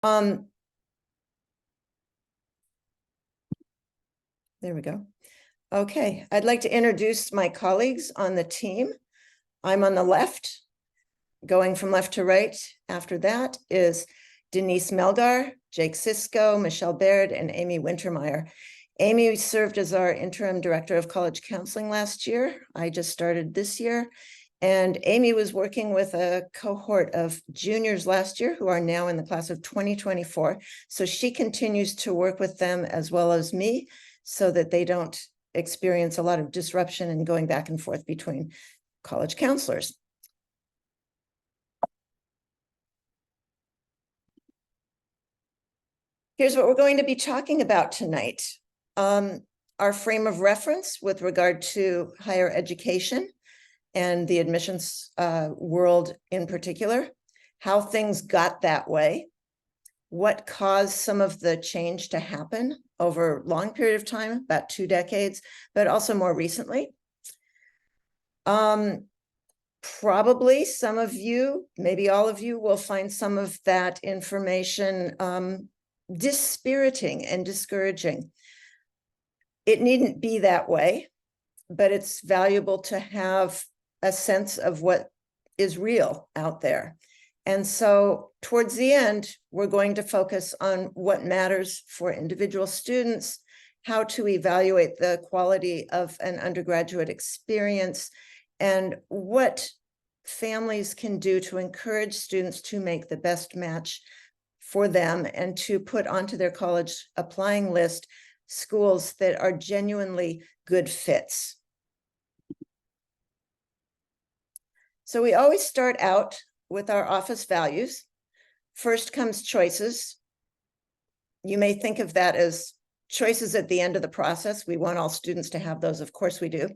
There we go. Okay, I'd like to introduce my colleagues on the team. I'm on the left, going from left to right. After that is Denise Melgar, Jake Sisko, Michelle Baird, and Amy Wintermeyer. Amy served as our interim director of college counseling last year. I just started this year. And Amy was working with a cohort of juniors last year who are now in the class of 2024. So she continues to work with them as well as me so that they don't experience a lot of disruption and going back and forth between college counselors. Here's what we're going to be talking about tonight. Our frame of reference with regard to higher education and the admissions world in particular, how things got that way, what caused some of the change to happen over a long period of time, about 2 decades, but also more recently. Probably some of you, maybe all of you, will find some of that information dispiriting and discouraging. It needn't be that way, but it's valuable to have a sense of what is real out there. And so towards the end, we're going to focus on what matters for individual students, how to evaluate the quality of an undergraduate experience, and what families can do to encourage students to make the best match for them and to put onto their college applying list schools that are genuinely good fits. So we always start out with our office values. First comes choices. You may think of that as choices at the end of the process. We want all students to have those, of course we do.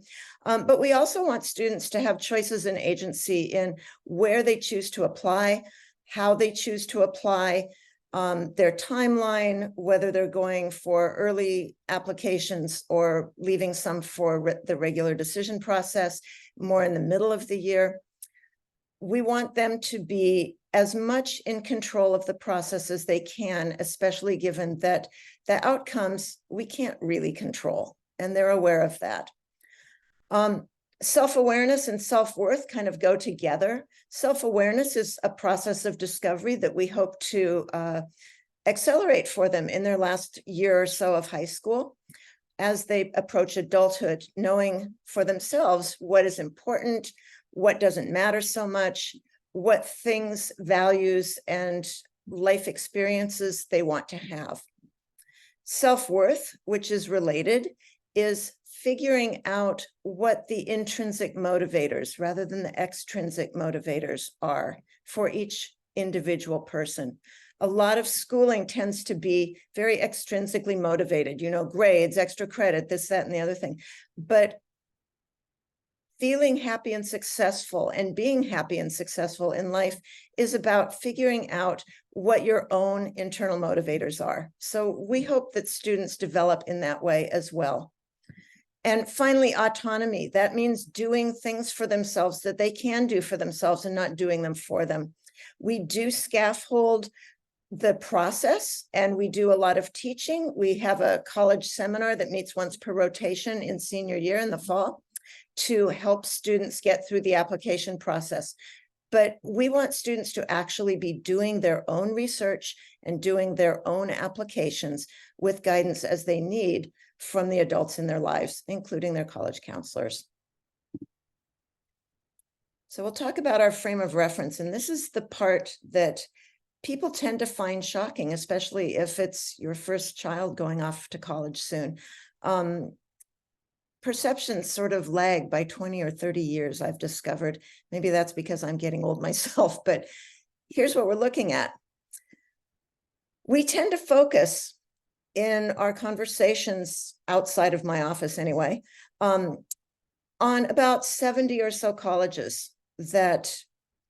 But we also want students to have choices and agency in where they choose to apply, how they choose to apply, their timeline, whether they're going for early applications or leaving some for the regular decision process, more in the middle of the year. We want them to be as much in control of the process as they can, especially given that the outcomes we can't really control, and they're aware of that. Self-awareness and self-worth kind of go together. Self-awareness is a process of discovery that we hope to accelerate for them in their last year or so of high school as they approach adulthood, knowing for themselves what is important, what doesn't matter so much, what things, values, and life experiences they want to have. Self-worth, which is related, is figuring out what the intrinsic motivators rather than the extrinsic motivators are for each individual person. A lot of schooling tends to be very extrinsically motivated, you know, grades, extra credit, this, that, and the other thing. But feeling happy and successful and being happy and successful in life is about figuring out what your own internal motivators are. So we hope that students develop in that way as well. And finally, autonomy. That means doing things for themselves that they can do for themselves and not doing them for them. We do scaffold the process and we do a lot of teaching. We have a college seminar that meets once per rotation in senior year in the fall to help students get through the application process. But we want students to actually be doing their own research and doing their own applications with guidance as they need from the adults in their lives, including their college counselors. So we'll talk about our frame of reference, and this is the part that people tend to find shocking, especially if it's your first child going off to college soon. Perceptions sort of lag by 20 or 30 years, I've discovered. Maybe that's because I'm getting old myself, but here's what we're looking at. We tend to focus in our conversations outside of my office anyway, on about 70 or so colleges that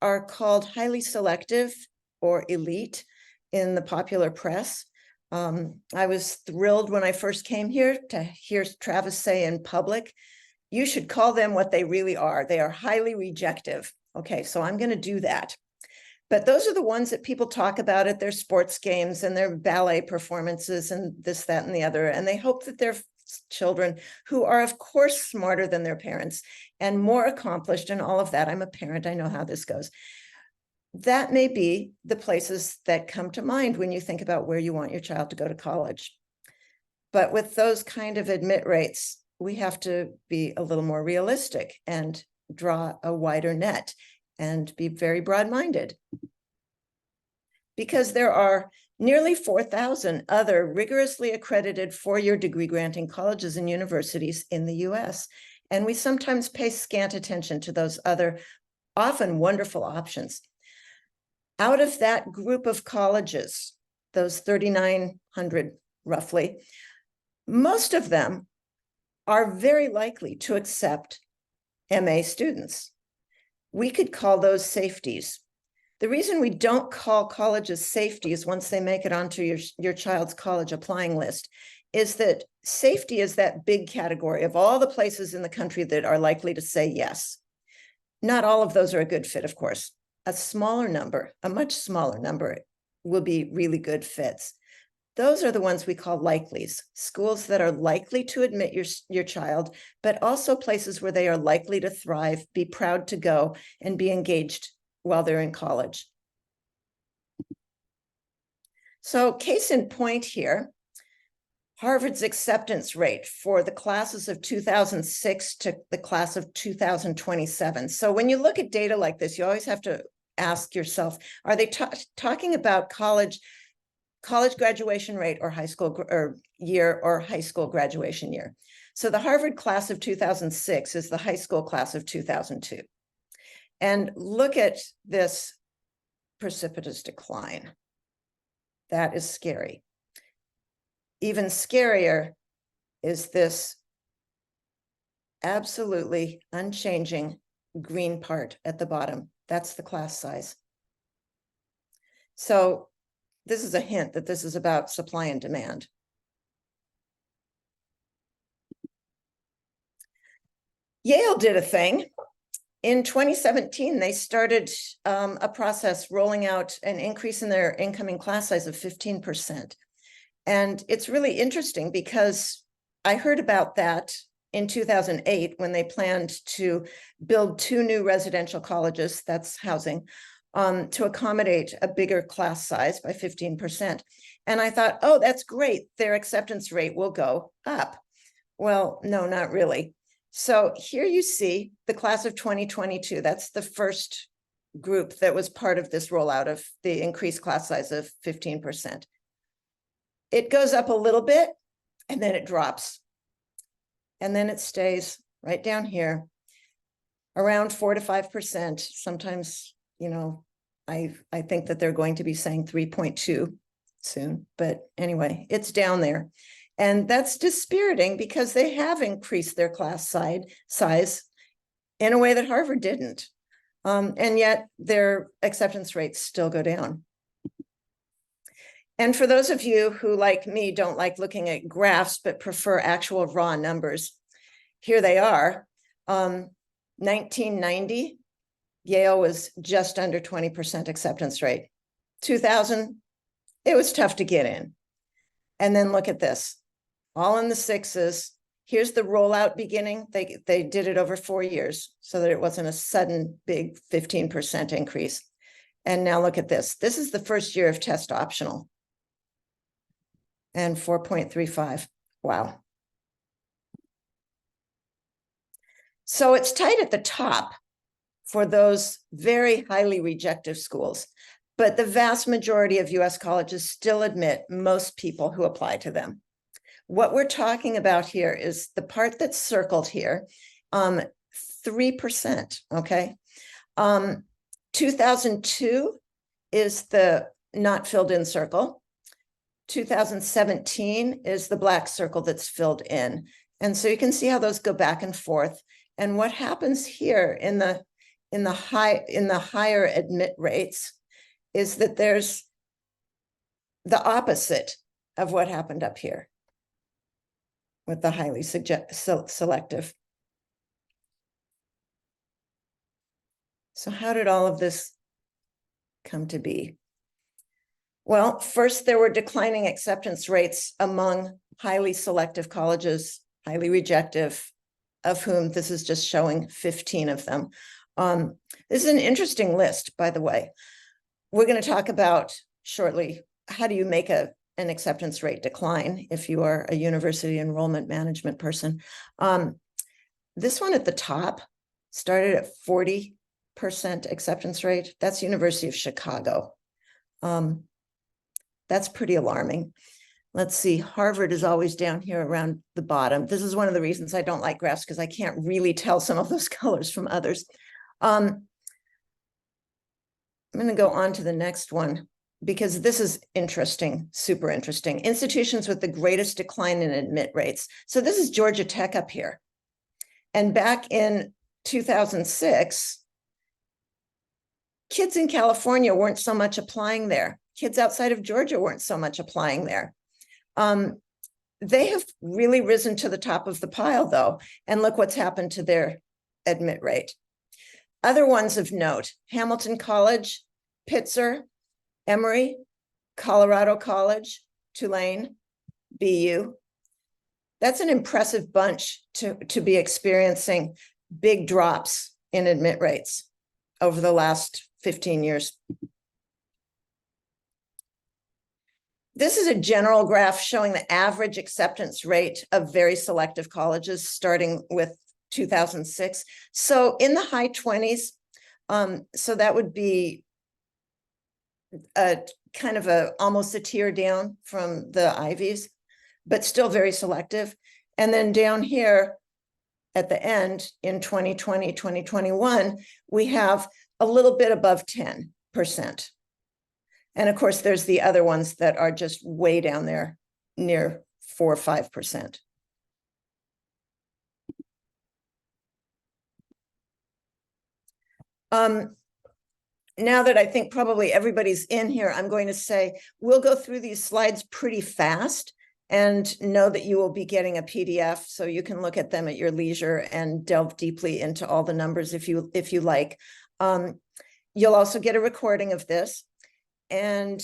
are called highly selective or elite in the popular press. I was thrilled when I first came here to hear Travis say in public, you should call them what they really are. They are highly rejective. Okay, so I'm going to do that. But those are the ones that people talk about at their sports games and their ballet performances and this, that, and the other. And they hope that their children, who are, of course, smarter than their parents and more accomplished and all of that. I'm a parent, I know how this goes. That may be the places that come to mind when you think about where you want your child to go to college. But with those kind of admit rates, we have to be a little more realistic and draw a wider net and be very broad-minded. Because there are nearly 4,000 other rigorously accredited four-year degree granting colleges and universities in the US. And we sometimes pay scant attention to those other often wonderful options. Out of that group of colleges, those 3,900 roughly, most of them are very likely to accept MA students. We could call those safeties. The reason we don't call colleges safeties once they make it onto your child's college applying list is that safety is that big category of all the places in the country that are likely to say yes. Not all of those are a good fit, of course. A smaller number, a much smaller number, will be really good fits. Those are the ones we call likelies, schools that are likely to admit your child, but also places where they are likely to thrive, be proud to go, and be engaged while they're in college. So case in point here, Harvard's acceptance rate for the classes of 2006 to the class of 2027. So when you look at data like this, you always have to ask yourself, are they talking about college graduation rate or high school or year or high school graduation year? So the Harvard class of 2006 is the high school class of 2002. And look at this precipitous decline. That is scary. Even scarier is this absolutely unchanging green part at the bottom. That's the class size. So this is a hint that this is about supply and demand. Yale did a thing. In 2017, they started a process rolling out an increase in their incoming class size of 15%. And it's really interesting because I heard about that in 2008 when they planned to build 2 new residential colleges, that's housing, to accommodate a bigger class size by 15%. And I thought, oh, that's great. Their acceptance rate will go up. Well, no, not really. So here you see the class of 2022. That's the first group that was part of this rollout of the increased class size of 15%. It goes up a little bit and then it drops. And then it stays right down here, around 4 to 5%. Sometimes, you know, I think that they're going to be saying 3.2 soon, but anyway, it's down there. And that's dispiriting because they have increased their class size in a way that Harvard didn't. And yet their acceptance rates still go down. And for those of you who, like me, don't like looking at graphs, but prefer actual raw numbers, here they are. 1990, Yale was just under 20% acceptance rate. 2000, it was tough to get in. And then look at this, all in the 6s. Here's the rollout beginning. They did it over 4 years so that it wasn't a sudden big 15% increase. And now look at this. This is the first year of test optional. And 4.35. Wow. So it's tight at the top for those very highly rejective schools, but the vast majority of US colleges still admit most people who apply to them. What we're talking about here is the part that's circled here, 3%, okay? 2002 is the not filled in circle. 2017 is the black circle that's filled in. And so you can see how those go back and forth. And what happens here in the higher admit rates is that there's the opposite of what happened up here with the highly selective. So how did all of this come to be? Well, first, there were declining acceptance rates among highly selective colleges, highly rejective, of whom this is just showing 15 of them. This is an interesting list, by the way. We're going to talk about shortly, how do you make an acceptance rate decline if you are a university enrollment management person? This one at the top started at 40% acceptance rate. That's University of Chicago. That's pretty alarming. Let's see, Harvard is always down here around the bottom. This is one of the reasons I don't like graphs, because I can't really tell some of those colors from others. I'm going to go on to the next one, because this is interesting, super interesting. Institutions with the greatest decline in admit rates. So this is Georgia Tech up here. And back in 2006, kids in California weren't so much applying there. Kids outside of Georgia weren't so much applying there. They have really risen to the top of the pile, though, and look what's happened to their admit rate. Other ones of note: Hamilton College, Pitzer, Emory, Colorado College, Tulane, BU. That's an impressive bunch to be experiencing big drops in admit rates over the last 15 years. This is a general graph showing the average acceptance rate of very selective colleges starting with 2006. So in the high 20s, so that would be a kind of almost a tier down from the Ivies, but still very selective. And then down here at the end in 2020, 2021, we have a little bit above 10%. And of course, there's the other ones that are just way down there near 4 or 5%. Now that I think probably everybody's in here, I'm going to say we'll go through these slides pretty fast, and know that you will be getting a PDF so you can look at them at your leisure and delve deeply into all the numbers if you like. You'll also get a recording of this. And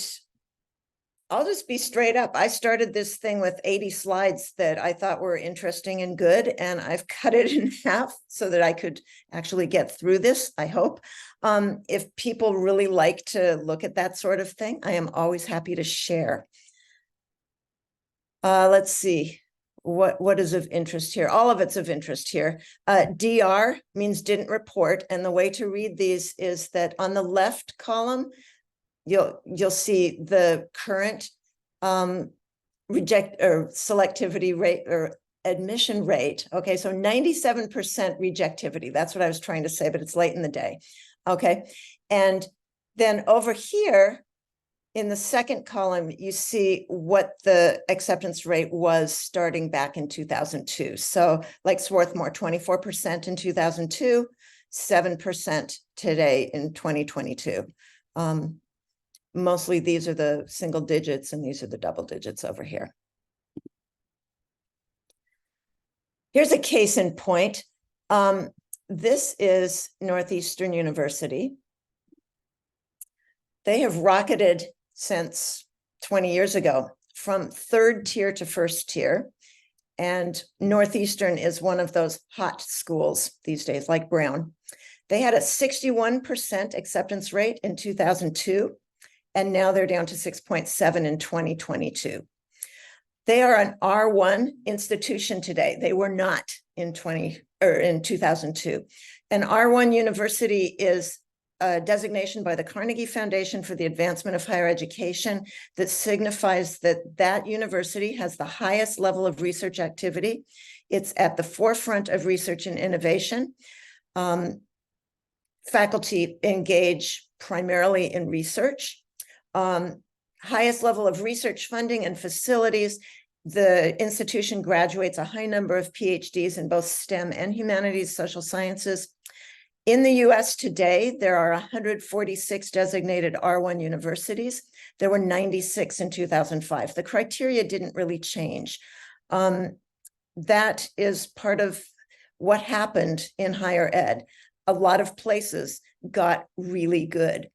I'll just be straight up. I started this thing with 80 slides that I thought were interesting and good, and I've cut it in half so that I could actually get through this, I hope. If people really like to look at that sort of thing, I am always happy to share. Let's see. What is of interest here? All of it's of interest here. DR means didn't report. And the way to read these is that on the left column, you'll see the current reject or selectivity rate or admission rate. Okay, so 97% rejectivity. That's what I was trying to say, but it's late in the day. Okay, and then over here in the second column, you see what the acceptance rate was starting back in 2002. So like Swarthmore, 24% in 2002, 7% today in 2022. Mostly these are the single digits and these are the double digits over here. Here's a case in point. This is Northeastern University. They have rocketed since 20 years ago from third tier to first tier. And Northeastern is one of those hot schools these days, like Brown. They had a 61% acceptance rate in 2002. And now they're down to 6.7 in 2022. They are an R1 institution today. They were not in 2002. An R1 university is a designation by the Carnegie Foundation for the Advancement of Higher Education that signifies that that university has the highest level of research activity. It's at the forefront of research and innovation. Faculty engage primarily in research. Highest level of research funding and facilities. The institution graduates a high number of PhDs in both STEM and humanities, social sciences. In the US today, there are 146 designated R1 universities. There were 96 in 2005. The criteria didn't really change. That is part of what happened in higher ed. A lot of places got really good.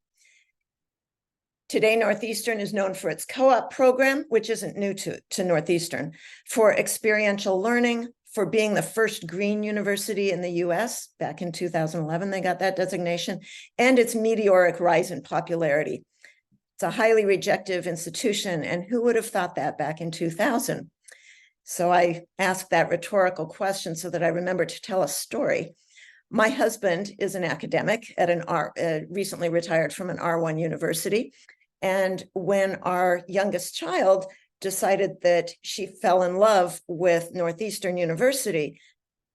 Today, Northeastern is known for its co-op program, which isn't new to Northeastern, for experiential learning, for being the first green university in the US. Back in 2011, they got that designation, and its meteoric rise in popularity. It's a highly rejected institution, and who would have thought that back in 2000? So I asked that rhetorical question so that I remember to tell a story. My husband is an academic at recently retired from an R1 university. And when our youngest child decided that she fell in love with Northeastern University,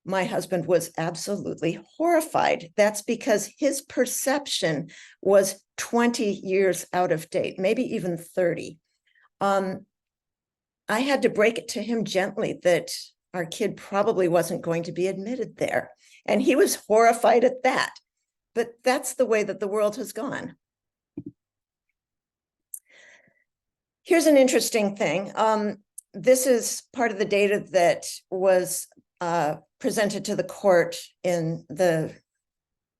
my husband was absolutely horrified. That's because his perception was 20 years out of date, maybe even 30. I had to break it to him gently that our kid probably wasn't going to be admitted there. And he was horrified at that. But that's the way that the world has gone. Here's an interesting thing. This is part of the data that was presented to the court in the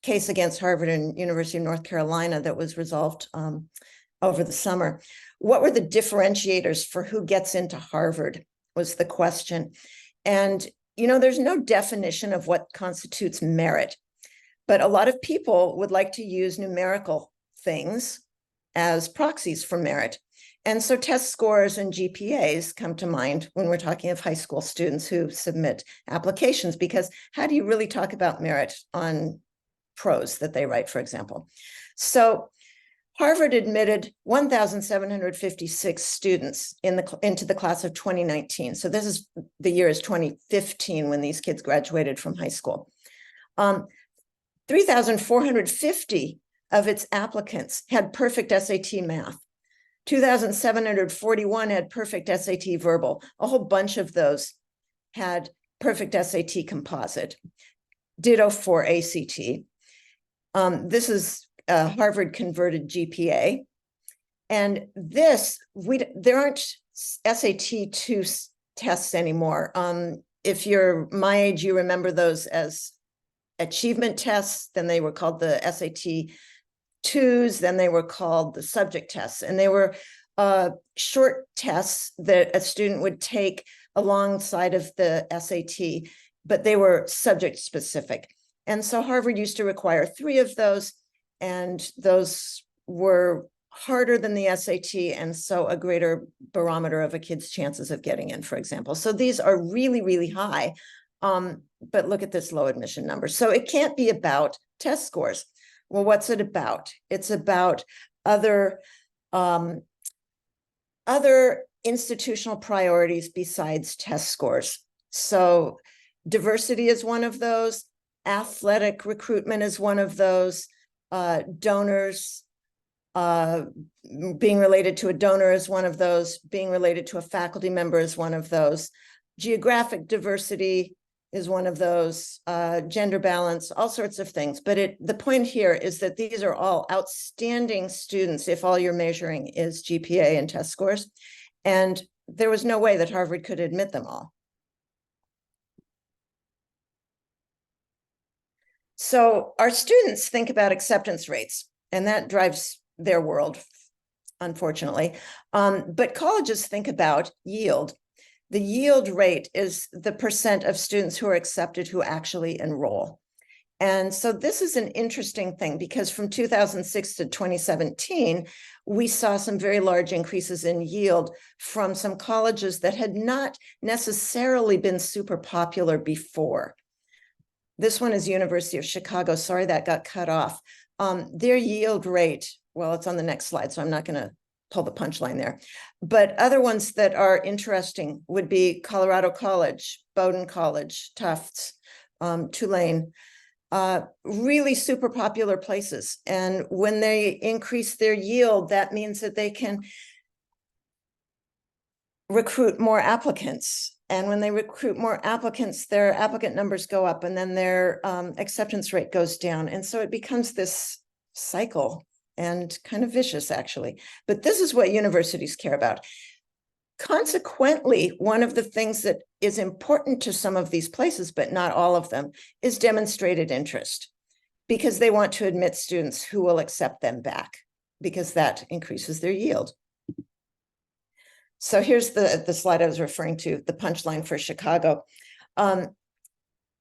case against Harvard and University of North Carolina that was resolved over the summer. What were the differentiators for who gets into Harvard was the question. And, you know, there's no definition of what constitutes merit, but a lot of people would like to use numerical things as proxies for merit. And so test scores and GPAs come to mind when we're talking of high school students who submit applications, because how do you really talk about merit on prose that they write, for example? So Harvard admitted 1,756 students into the class of 2019. So this is the year is 2015 when these kids graduated from high school. 3,450 of its applicants had perfect SAT math. 2,741 had perfect SAT verbal. A whole bunch of those had perfect SAT composite. Ditto for ACT. This is Harvard converted GPA. And this, there aren't SAT-2 tests anymore. If you're my age, you remember those as achievement tests. Then they were called the SAT-2s, then they were called the subject tests. And they were short tests that a student would take alongside of the SAT, but they were subject specific. And so Harvard used to require 3 of those, and those were harder than the SAT, and so a greater barometer of a kid's chances of getting in, for example. So these are really, really high, but look at this low admission number. So it can't be about test scores. Well, what's it about? It's about other institutional priorities besides test scores. So diversity is one of those. Athletic recruitment is one of those. Donors, being related to a donor is one of those. Being related to a faculty member is one of those. Geographic diversity is one of those. Gender balance, all sorts of things. But the point here is that these are all outstanding students if all you're measuring is GPA and test scores. And there was no way that Harvard could admit them all. So our students think about acceptance rates, and that drives their world, unfortunately. But colleges think about yield. The yield rate is the percent of students who are accepted who actually enroll. And so this is an interesting thing, because from 2006 to 2017, we saw some very large increases in yield from some colleges that had not necessarily been super popular before. This one is University of Chicago. Sorry, that got cut off. Their yield rate, well, it's on the next slide, so I'm not going to pull the punchline there. But other ones that are interesting would be Colorado College, Bowdoin College, Tufts, Tulane, really super popular places. And when they increase their yield, that means that they can recruit more applicants. And when they recruit more applicants, their applicant numbers go up, and then their acceptance rate goes down. And so it becomes this cycle, and kind of vicious, actually. But this is what universities care about. Consequently, one of the things that is important to some of these places, but not all of them, is demonstrated interest, because they want to admit students who will accept them back. because that increases their yield. So here's the slide I was referring to, the punchline for Chicago.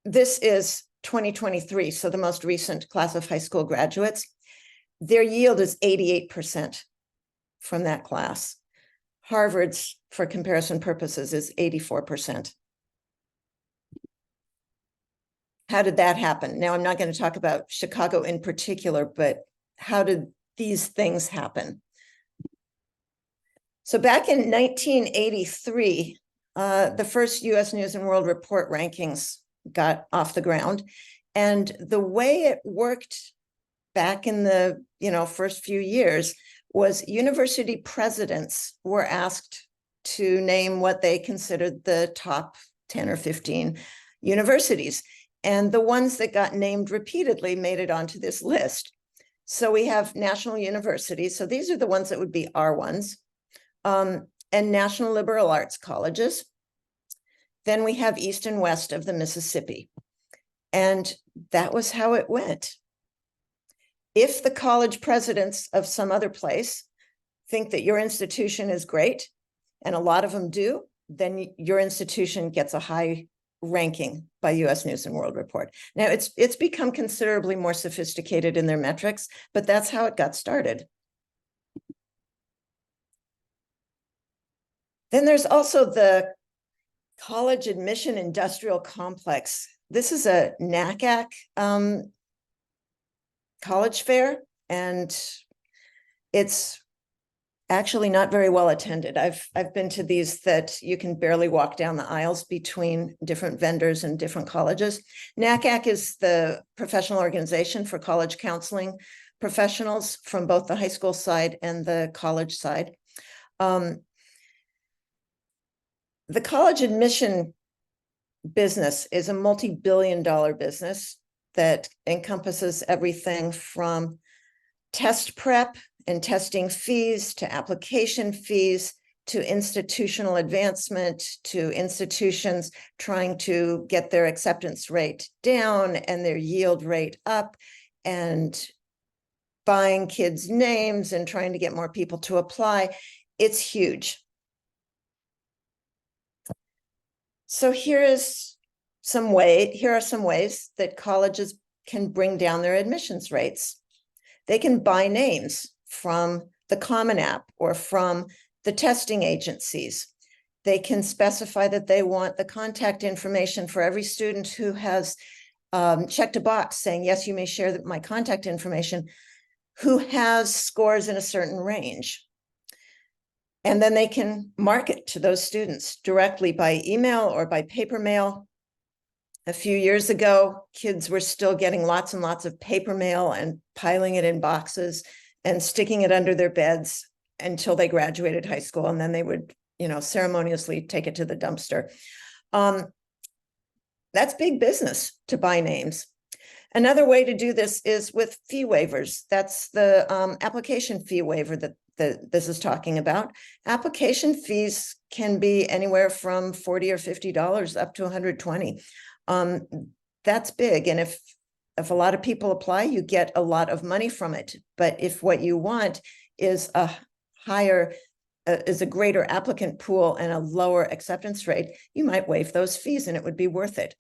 This is 2023, so the most recent class of high school graduates. Their yield is 88% from that class. Harvard's, for comparison purposes, is 84%. How did that happen? Now, I'm not going to talk about Chicago in particular, but how did these things happen? So back in 1983, the first US News and World Report rankings got off the ground. And the way it worked back in the first few years was university presidents were asked to name what they considered the top 10 or 15 universities. And the ones that got named repeatedly made it onto this list. So we have national universities. So these are the ones that would be our ones. And national liberal arts colleges. Then we have east and west of the Mississippi. And that was how it went. If the college presidents of some other place think that your institution is great, and a lot of them do, then your institution gets a high ranking by US News and World Report. Now, it's become considerably more sophisticated in their metrics, but that's how it got started. Then there's also the college admission industrial complex. This is a NACAC college fair, and it's actually not very well attended. I've been to these that you can barely walk down the aisles between different vendors and different colleges. NACAC is the professional organization for college counseling professionals from both the high school side and the college side. The college admission business is a multi-billion-dollar business that encompasses everything from test prep and testing fees to application fees to institutional advancement to institutions trying to get their acceptance rate down and their yield rate up and buying kids' names and trying to get more people to apply. It's huge. So here are some ways that colleges can bring down their admissions rates. They can buy names from the Common App or from the testing agencies. They can specify that they want the contact information for every student who has checked a box saying, yes, you may share my contact information, who has scores in a certain range. And then they can market to those students directly by email or by paper mail. A few years ago, kids were still getting lots and lots of paper mail and piling it in boxes and sticking it under their beds until they graduated high school. And then they would, ceremoniously take it to the dumpster. That's big business to buy names. Another way to do this is with fee waivers. That's the application fee waiver that this is talking about. Application fees can be anywhere from $40 or $50 up to $120. That's big. And if a lot of people apply, you get a lot of money from it. But if what you want is a greater applicant pool and a lower acceptance rate, you might waive those fees and it would be worth it.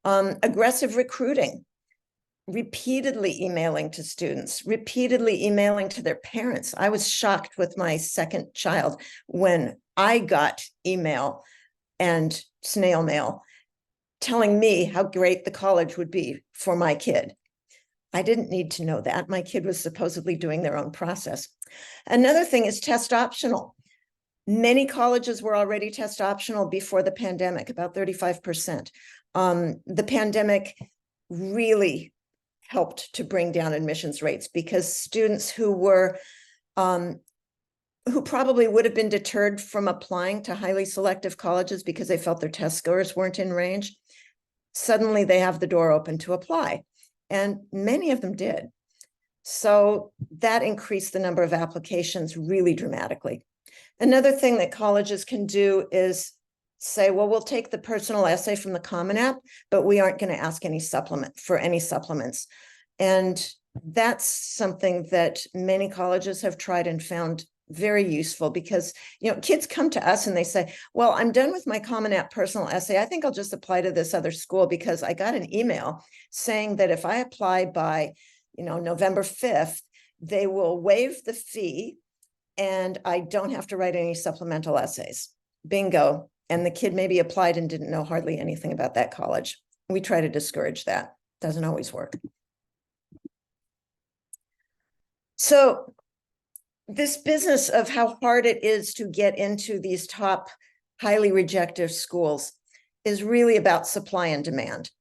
Aggressive recruiting. Repeatedly emailing to students, repeatedly emailing to their parents. I was shocked with my second child when I got email and snail mail telling me how great the college would be for my kid. I didn't need to know that. My kid was supposedly doing their own process. Another thing is test optional. Many colleges were already test optional before the pandemic, about 35%. The pandemic really helped to bring down admissions rates because students who probably would have been deterred from applying to highly selective colleges because they felt their test scores weren't in range, suddenly they have the door open to apply. And many of them did. So that increased the number of applications really dramatically. Another thing that colleges can do is say, well, we'll take the personal essay from the Common App, but we aren't going to ask any supplements. And that's something that many colleges have tried and found very useful, because kids come to us and they say, well, I'm done with my Common App personal essay. I think I'll just apply to this other school because I got an email saying that if I apply by November 5th, they will waive the fee and I don't have to write any supplemental essays. Bingo. And the kid maybe applied and didn't know hardly anything about that college. We try to discourage that. Doesn't always work. So this business of how hard it is to get into these top highly rejected schools is really about supply and demand.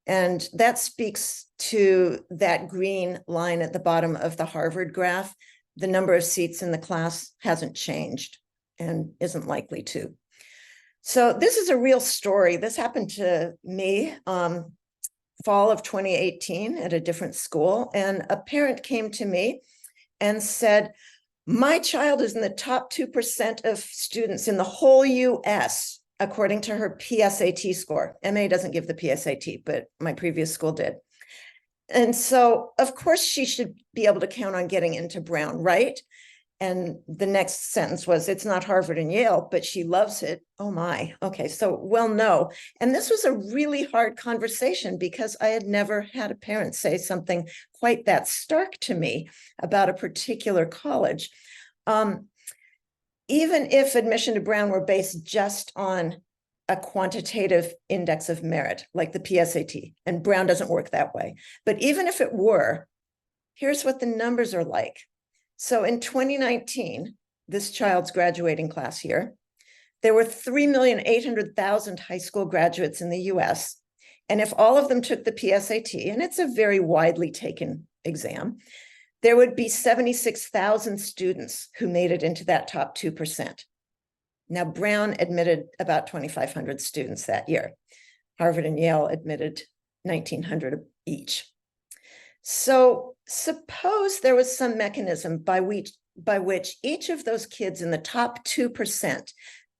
And that speaks to that green line at the bottom of the Harvard graph. The number of seats in the class hasn't changed and isn't likely to. So this is a real story. This happened to me fall of 2018 at a different school. And a parent came to me and said, my child is in the top 2% of students in the whole US, according to her PSAT score. MA doesn't give the PSAT, but my previous school did. And so, of course, she should be able to count on getting into Brown, right? And the next sentence was, it's not Harvard and Yale, but she loves it. Oh my, okay, so well, no. And this was a really hard conversation because I had never had a parent say something quite that stark to me about a particular college. Even if admission to Brown were based just on a quantitative index of merit, like the PSAT, and Brown doesn't work that way. But even if it were, here's what the numbers are like. So in 2019, this child's graduating class year, there were 3,800,000 high school graduates in the US. And if all of them took the PSAT, and it's a very widely taken exam, there would be 76,000 students who made it into that top 2%. Now, Brown admitted about 2,500 students that year. Harvard and Yale admitted 1,900 each. So suppose there was some mechanism by which each of those kids in the top 2%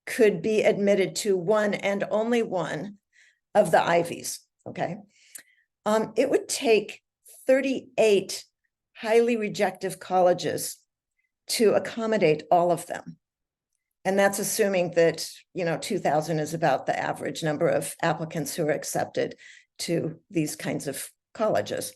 could be admitted to one and only one of the Ivies, okay? It would take 38 highly rejective colleges to accommodate all of them. And that's assuming that, 2,000 is about the average number of applicants who are accepted to these kinds of colleges.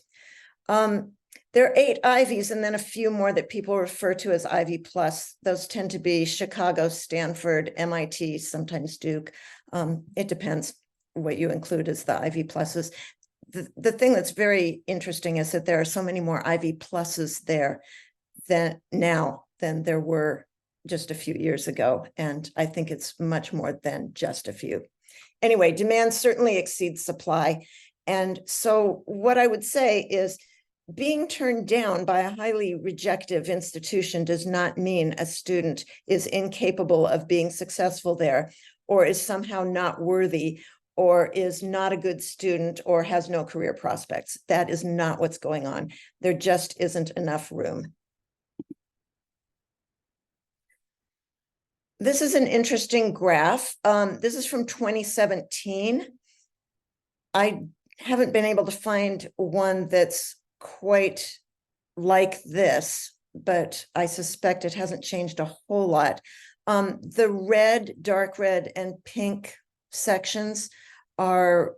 There are 8 Ivies and then a few more that people refer to as Ivy Plus. Those tend to be Chicago, Stanford, MIT, sometimes Duke. It depends what you include as the Ivy Pluses. The thing that's very interesting is that there are so many more Ivy Pluses there than there were just a few years ago. And I think it's much more than just a few. Anyway, demand certainly exceeds supply. And so what I would say is, being turned down by a highly rejective institution does not mean a student is incapable of being successful there, or is somehow not worthy, or is not a good student, or has no career prospects. That is not what's going on. There just isn't enough room. This is an interesting graph. This is from 2017. I haven't been able to find one that's quite like this, but I suspect it hasn't changed a whole lot. The red, dark red, and pink sections are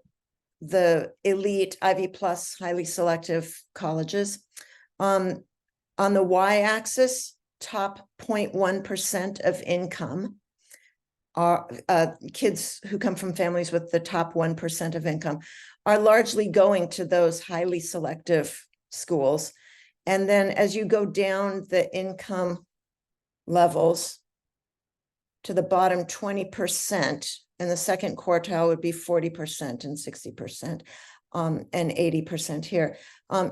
the elite Ivy Plus highly selective colleges. On the y-axis, top 0.1% of income are kids who come from families with the top 1% of income are largely going to those highly selective schools. And then as you go down the income levels to the bottom 20%, and the second quartile would be 40% and 60%, and 80% here.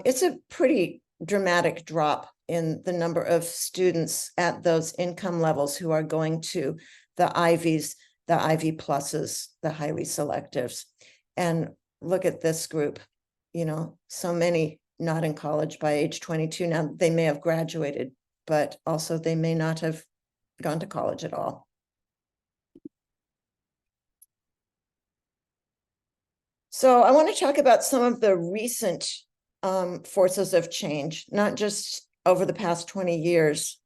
It's a pretty dramatic drop in the number of students at those income levels who are going to the Ivies, the Ivy Pluses, the highly selectives. And look at this group, so many not in college by age 22. Now, they may have graduated, but also they may not have gone to college at all. So I want to talk about some of the recent forces of change, not just over the past 20 years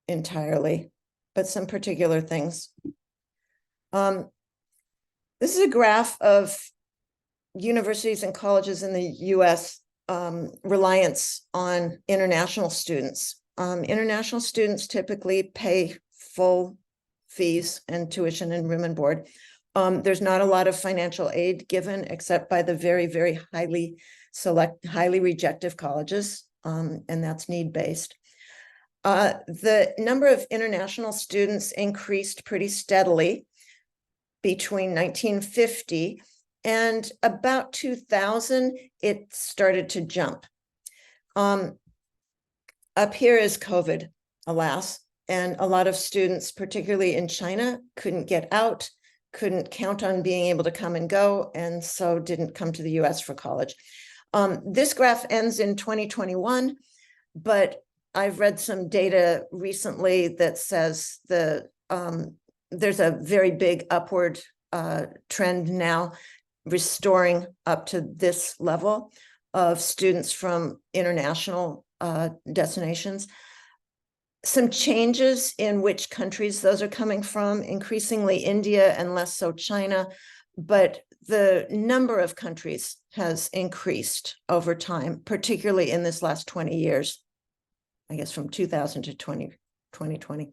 entirely, but some particular things. This is a graph of universities and colleges in the US reliance on international students. International students typically pay full fees and tuition and room and board. There's not a lot of financial aid given except by the very, very highly rejective colleges, and that's need-based. The number of international students increased pretty steadily between 1950 and about 2000, it started to jump. Up here is COVID, alas, and a lot of students, particularly in China, couldn't get out, couldn't count on being able to come and go, and so didn't come to the US for college. This graph ends in 2021, but I've read some data recently that says there's a very big upward trend now, restoring up to this level of students from international destinations. Some changes in which countries those are coming from, increasingly India and less so China, but the number of countries has increased over time, particularly in this last 20 years, I guess from 2000 to 2020.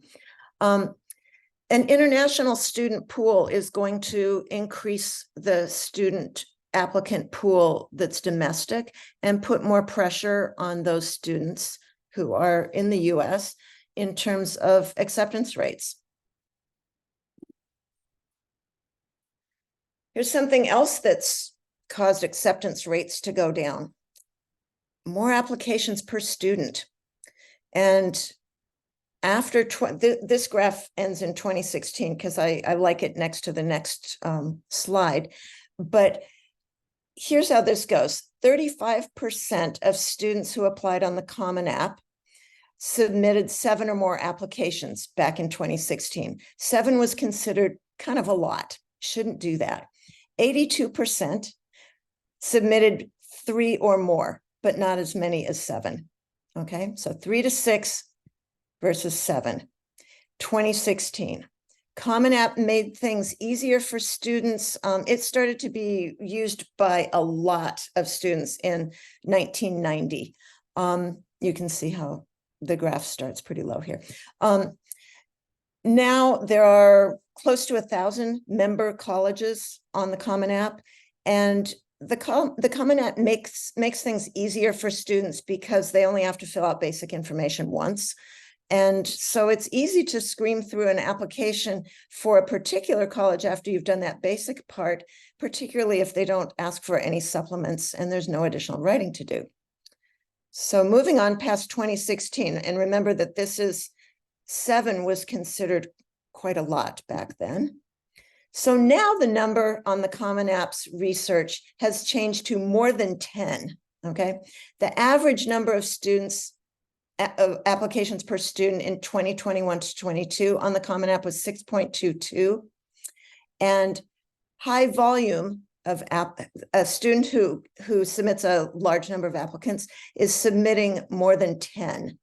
An international student pool is going to increase the student applicant pool that's domestic and put more pressure on those students who are in the US in terms of acceptance rates. Here's something else that's caused acceptance rates to go down. More applications per student. And after this graph ends in 2016 because I like it next to the next slide. But here's how this goes. 35% of students who applied on the Common App submitted 7 or more applications back in 2016. 7 was considered kind of a lot. Shouldn't do that. 82% submitted 3 or more, but not as many as 7. Okay, so 3 to 6 versus 7. 2016. Common App made things easier for students. It started to be used by a lot of students in 1990. You can see how the graph starts pretty low here. Now there are close to 1,000 member colleges on the Common App, and the Common App makes things easier for students because they only have to fill out basic information once. And so it's easy to scream through an application for a particular college after you've done that basic part, particularly if they don't ask for any supplements and there's no additional writing to do. So moving on past 2016, and remember that this is 7 was considered quite a lot back then. So now the number on the Common App's research has changed to more than 10, okay? The average number of students of applications per student in 2021 to 22 on the Common App was 6.22, and high volume of a student who submits a large number of applicants is submitting more than 10.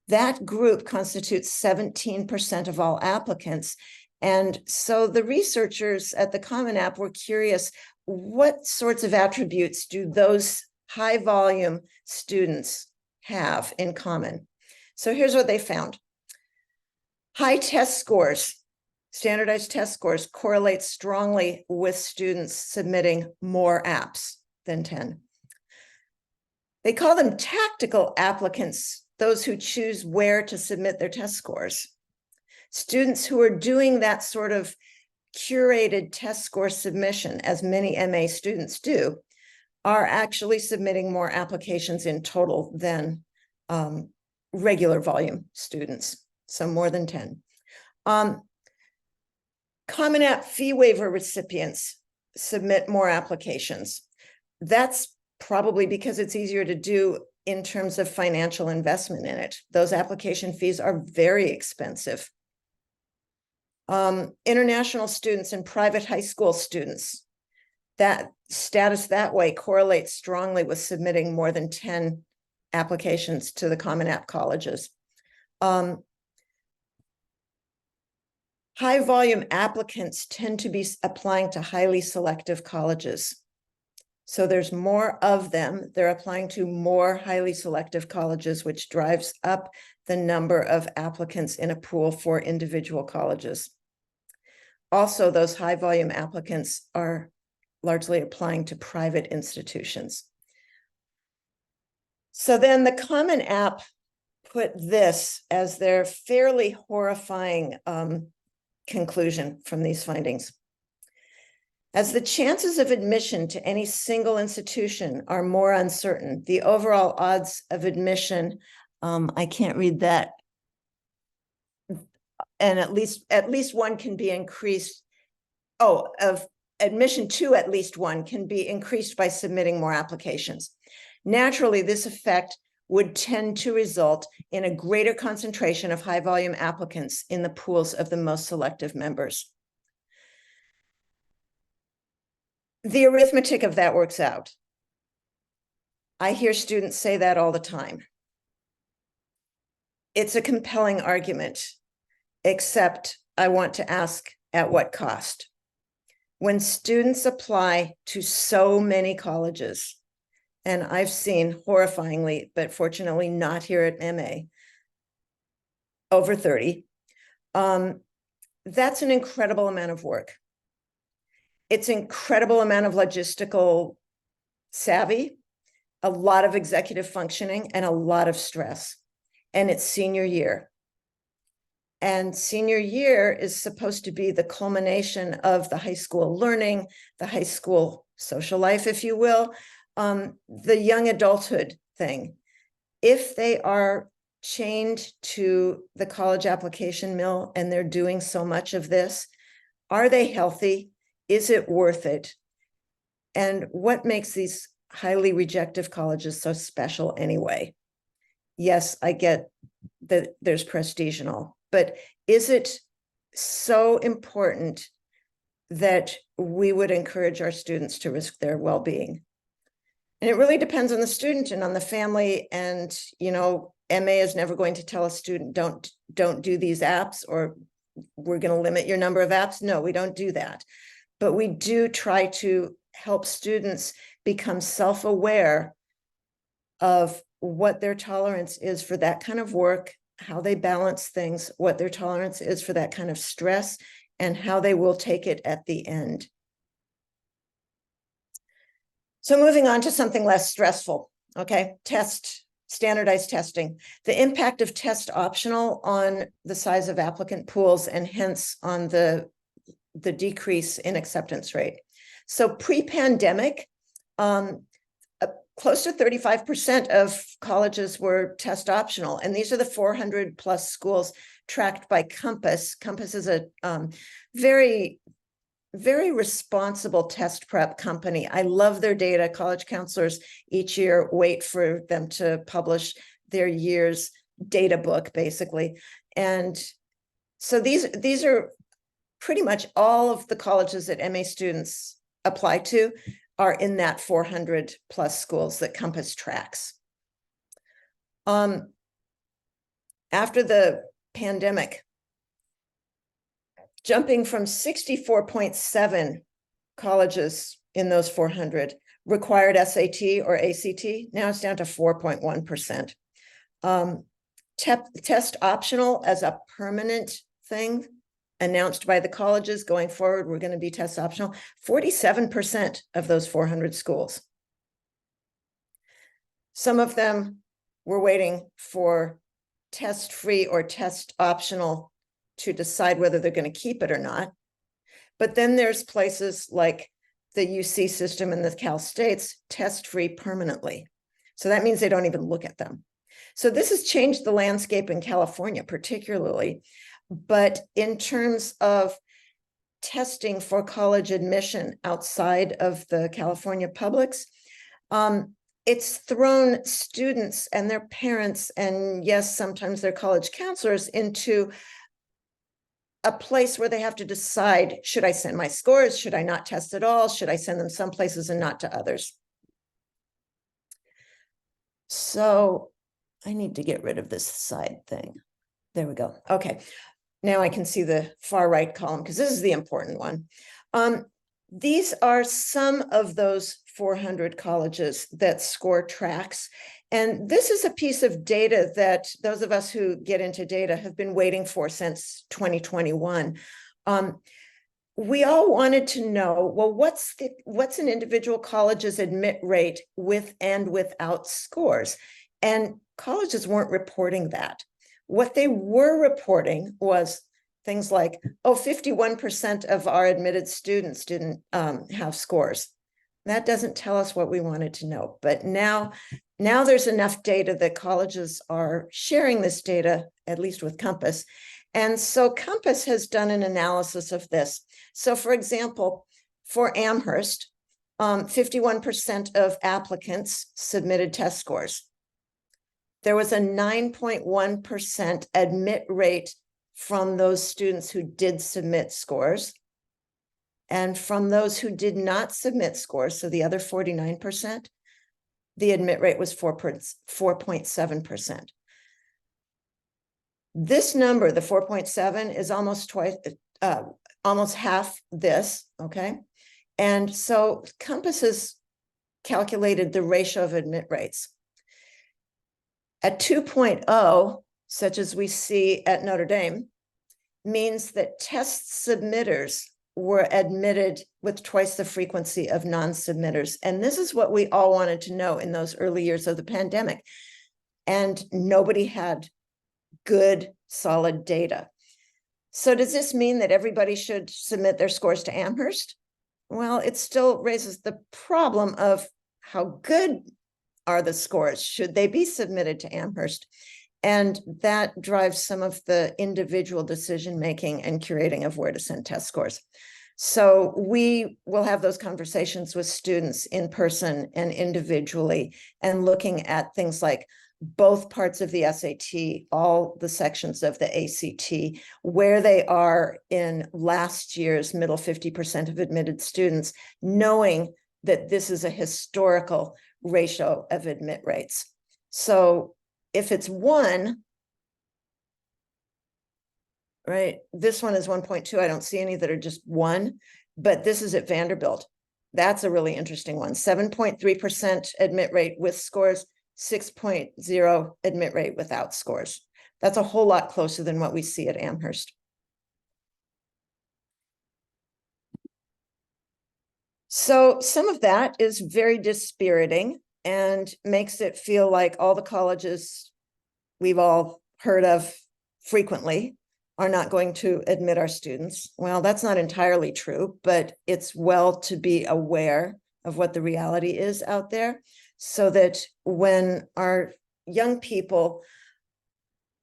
That group constitutes 17% of all applicants. And so the researchers at the Common App were curious, what sorts of attributes do those high volume students have in common? So here's what they found. High test scores, standardized test scores, correlate strongly with students submitting more apps than 10. They call them tactical applicants, those who choose where to submit their test scores. Students who are doing that sort of curated test score submission, as many MA students do, are actually submitting more applications in total than regular volume students, so more than 10. Common App fee waiver recipients submit more applications. That's probably because it's easier to do in terms of financial investment in it. Those application fees are very expensive. International students and private high school students, that status that way correlates strongly with submitting more than 10 applications to the Common App colleges. High volume applicants tend to be applying to highly selective colleges. So there's more of them. They're applying to more highly selective colleges, which drives up the number of applicants in a pool for individual colleges. Also, those high volume applicants are largely applying to private institutions. So then the Common App put this as their fairly horrifying conclusion from these findings. As the chances of admission to any single institution are more uncertain, the overall odds of admission, I can't read that, and at least one can be increased. Of admission to at least one can be increased by submitting more applications. Naturally, this effect would tend to result in a greater concentration of high volume applicants in the pools of the most selective members. The arithmetic of that works out. I hear students say that all the time. It's a compelling argument, except I want to ask, at what cost? When students apply to so many colleges, and I've seen horrifyingly, but fortunately not here at MA, over 30, that's an incredible amount of work. It's an incredible amount of logistical savvy, a lot of executive functioning, and a lot of stress. And it's senior year. And senior year is supposed to be the culmination of the high school learning, the high school social life, if you will, the young adulthood thing. If they are chained to the college application mill and they're doing so much of this, are they healthy? Is it worth it? And what makes these highly rejective colleges so special anyway? Yes, I get that there's prestige and all, but is it so important that we would encourage our students to risk their well-being? And it really depends on the student and on the family. And, you know, MA is never going to tell a student, don't do these apps, or we're going to limit your number of apps. No, we don't do that. But we do try to help students become self-aware of what their tolerance is for that kind of work, how they balance things, what their tolerance is for that kind of stress, and how they will take it at the end. So moving on to something less stressful, okay? Standardized testing. The impact of test optional on the size of applicant pools and hence on the decrease in acceptance rate. So pre-pandemic, close to 35% of colleges were test optional. And these are the 400 plus schools tracked by Compass. Compass is a very responsible test prep company. I love their data. College counselors each year wait for them to publish their year's data book, basically. And so these are pretty much all of the colleges that MA students apply to are in that 400 plus schools that Compass tracks. After the pandemic, jumping from 64.7 colleges in those 400 required SAT or ACT, now it's down to 4.1%. Test optional as a permanent thing announced by the colleges going forward, we're going to be test optional, 47% of those 400 schools. Some of them were waiting for test-free or test optional to decide whether they're going to keep it or not. But then there's places like the UC system and the Cal States test-free permanently. So that means they don't even look at them. So this has changed the landscape in California particularly. But in terms of testing for college admission outside of the California publics, it's thrown students and their parents, and yes, sometimes their college counselors, into a place where they have to decide, should I send my scores? Should I not test at all? Should I send them some places and not to others? So I need to get rid of this side thing. There we go. Okay. Now I can see the far right column because this is the important one. These are some of those 400 colleges that SCORE tracks. And this is a piece of data that those of us who get into data have been waiting for since 2021. We all wanted to know, well, what's an individual college's admit rate with and without scores? And colleges weren't reporting that. What they were reporting was things like, oh, 51% of our admitted students didn't have scores. That doesn't tell us what we wanted to know. But now there's enough data that colleges are sharing this data, at least with Compass. And so Compass has done an analysis of this. So for example, for Amherst, 51% of applicants submitted test scores. There was a 9.1% admit rate from those students who did submit scores. And from those who did not submit scores, so the other 49%, the admit rate was 4.7%. This number, the 4.7, is almost twice, almost half this, okay? And so Compass has calculated the ratio of admit rates. At 2.0, such as we see at Notre Dame, means that test submitters were admitted with twice the frequency of non-submitters. And this is what we all wanted to know in those early years of the pandemic. And nobody had good, solid data. So does this mean that everybody should submit their scores to Amherst? Well, it still raises the problem of how good are the scores? Should they be submitted to Amherst? And that drives some of the individual decision-making and curating of where to send test scores. So we will have those conversations with students in person and individually, and looking at things like both parts of the SAT, all the sections of the ACT, where they are in last year's middle 50% of admitted students, knowing that this is a historical ratio of admit rates. So if it's 1, right, this one is 1.2. I don't see any that are just 1, but this is at Vanderbilt. That's a really interesting one. 7.3% admit rate with scores, 6.0 admit rate without scores. That's a whole lot closer than what we see at Amherst. So some of that is very dispiriting and makes it feel like all the colleges we've all heard of frequently are not going to admit our students. Well, that's not entirely true, but it's well to be aware of what the reality is out there, so that when our young people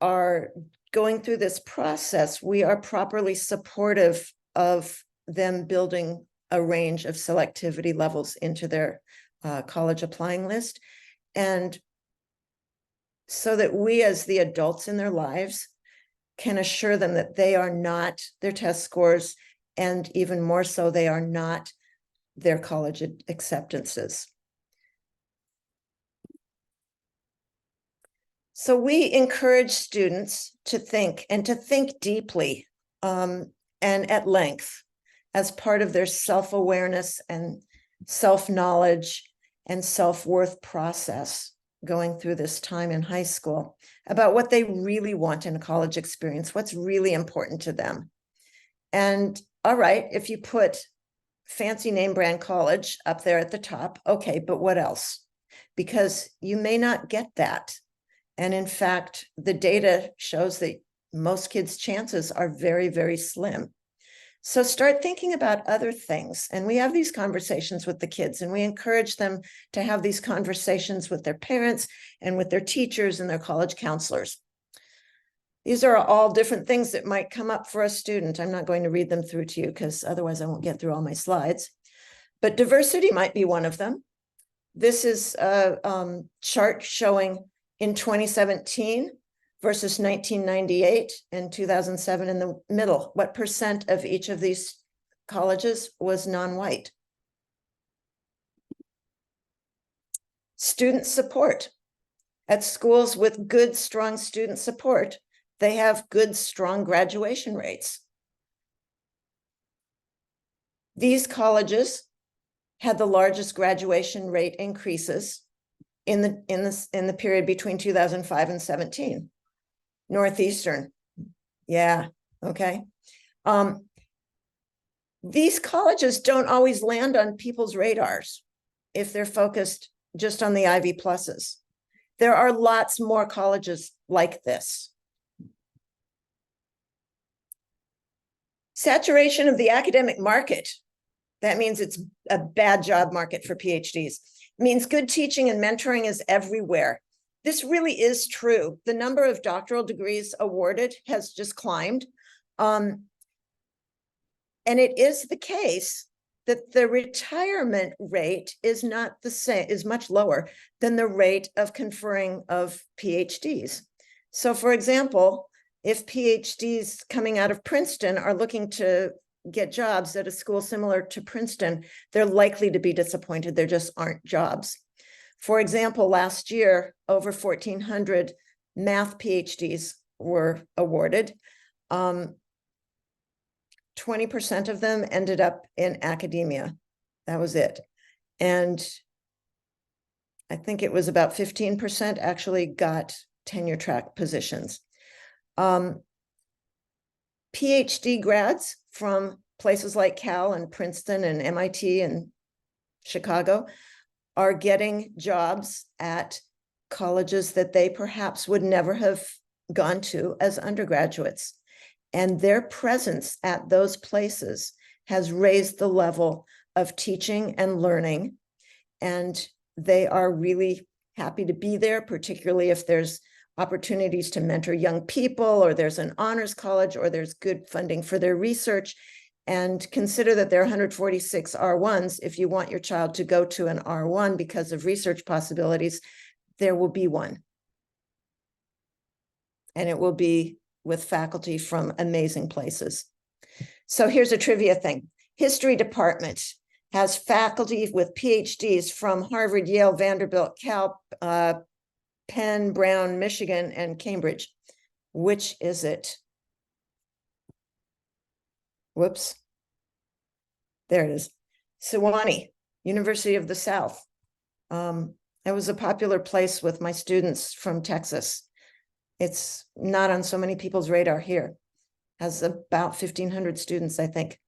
are going through this process, we are properly supportive of them building a range of selectivity levels into their college applying list. And so that we as the adults in their lives can assure them that they are not their test scores, and even more so, they are not their college acceptances. So we encourage students to think, and to think deeply and at length, as part of their self-awareness and self-knowledge and self-worth process going through this time in high school, about what they really want in a college experience, what's really important to them. And all right, if you put fancy name brand college up there at the top, okay, but what else? Because you may not get that. And in fact, the data shows that most kids' chances are very, very slim. So start thinking about other things. And we have these conversations with the kids, and we encourage them to have these conversations with their parents and with their teachers and their college counselors. These are all different things that might come up for a student. I'm not going to read them through to you because otherwise I won't get through all my slides. But diversity might be one of them. This is a chart showing in 2017, versus 1998 and 2007 in the middle. What percent of each of these colleges was non-white? Student support. At schools with good, strong student support, they have good, strong graduation rates. These colleges had the largest graduation rate increases in the period between 2005 and 17. Northeastern, yeah, okay. These colleges don't always land on people's radars if they're focused just on the Ivy pluses. There are lots more colleges like this. Saturation of the academic market. That means it's a bad job market for PhDs. It means good teaching and mentoring is everywhere. This really is true. The number of doctoral degrees awarded has just climbed. And it is the case that the retirement rate is not the same, is much lower than the rate of conferring of PhDs. So for example, if PhDs coming out of Princeton are looking to get jobs at a school similar to Princeton, they're likely to be disappointed. There just aren't jobs. For example, last year, over 1,400 math PhDs were awarded. 20% of them ended up in academia. That was it. And I think it was about 15% actually got tenure track positions. PhD grads from places like Cal and Princeton and MIT and Chicago are getting jobs at colleges that they perhaps would never have gone to as undergraduates. And their presence at those places has raised the level of teaching and learning. And they are really happy to be there, particularly if there's opportunities to mentor young people, or there's an honors college, or there's good funding for their research. And consider that there are 146 R1s. If you want your child to go to an R1 because of research possibilities, there will be one. And it will be with faculty from amazing places. So here's a trivia thing. History department has faculty with PhDs from Harvard, Yale, Vanderbilt, Cal, Penn, Brown, Michigan, and Cambridge. Which is it? Whoops. There it is. Sewanee, University of the South. It was a popular place with my students from Texas. It's not on so many people's radar here. Has about 1,500 students, I think.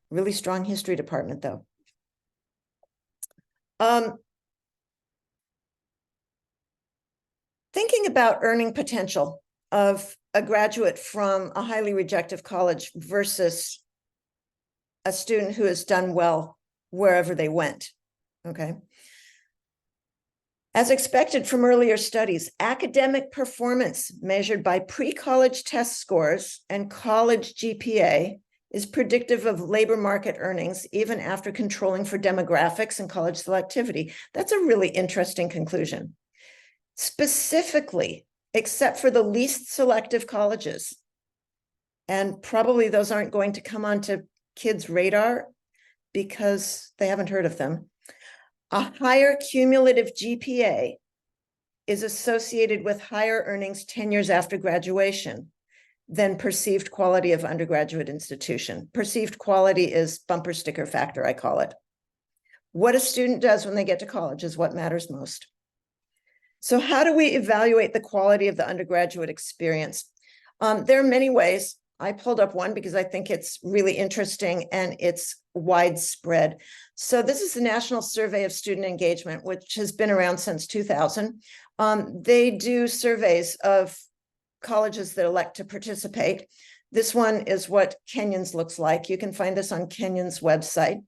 Really strong history department, though. Thinking about earning potential of a graduate from a highly rejective college versus a student who has done well wherever they went, okay? As expected from earlier studies, academic performance measured by pre-college test scores and college GPA is predictive of labor market earnings, even after controlling for demographics and college selectivity. That's a really interesting conclusion. Specifically, except for the least selective colleges, and probably those aren't going to come onto kids' radar because they haven't heard of them. A higher cumulative GPA is associated with higher earnings 10 years after graduation than perceived quality of undergraduate institution. Perceived quality is bumper sticker factor, I call it. What a student does when they get to college is what matters most. So how do we evaluate the quality of the undergraduate experience? There are many ways. I pulled up one because I think it's really interesting and it's widespread. So this is the National Survey of Student Engagement, which has been around since 2000. They do surveys of colleges that elect to participate. This one is what Kenyon's looks like. You can find this on Kenyon's website.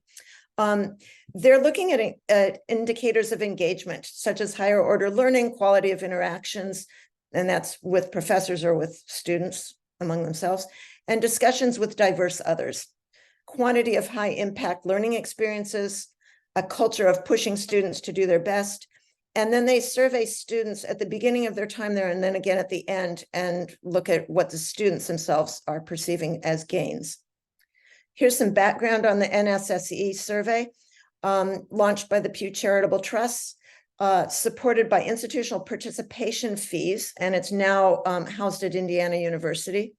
They're looking at indicators of engagement, such as higher order learning, quality of interactions, and that's with professors or with students among themselves, and discussions with diverse others, quantity of high impact learning experiences, a culture of pushing students to do their best, And then they survey students at the beginning of their time there and then again at the end and look at what the students themselves are perceiving as gains. Here's some background on the NSSE survey, launched by the Pew Charitable Trust, supported by institutional participation fees, and it's now housed at Indiana University.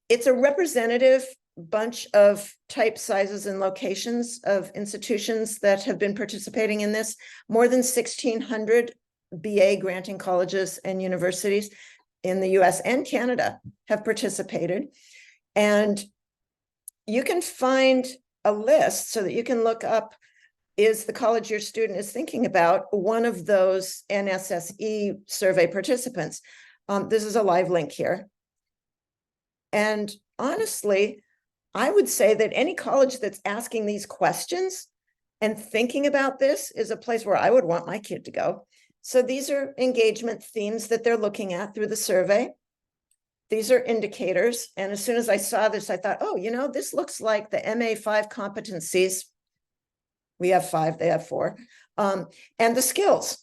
It's a representative bunch of type, sizes, and locations of institutions that have been participating in this. More than 1,600 BA granting colleges and universities in the US and Canada have participated. And you can find a list so that you can look up, is the college your student is thinking about one of those NSSE survey participants? This is a live link here. And honestly, I would say that any college that's asking these questions and thinking about this is a place where I would want my kid to go. So these are engagement themes that they're looking at through the survey. These are indicators. And as soon as I saw this, I thought, oh, you know, this looks like the MA5 competencies. We have 5, they have 4, and the skills.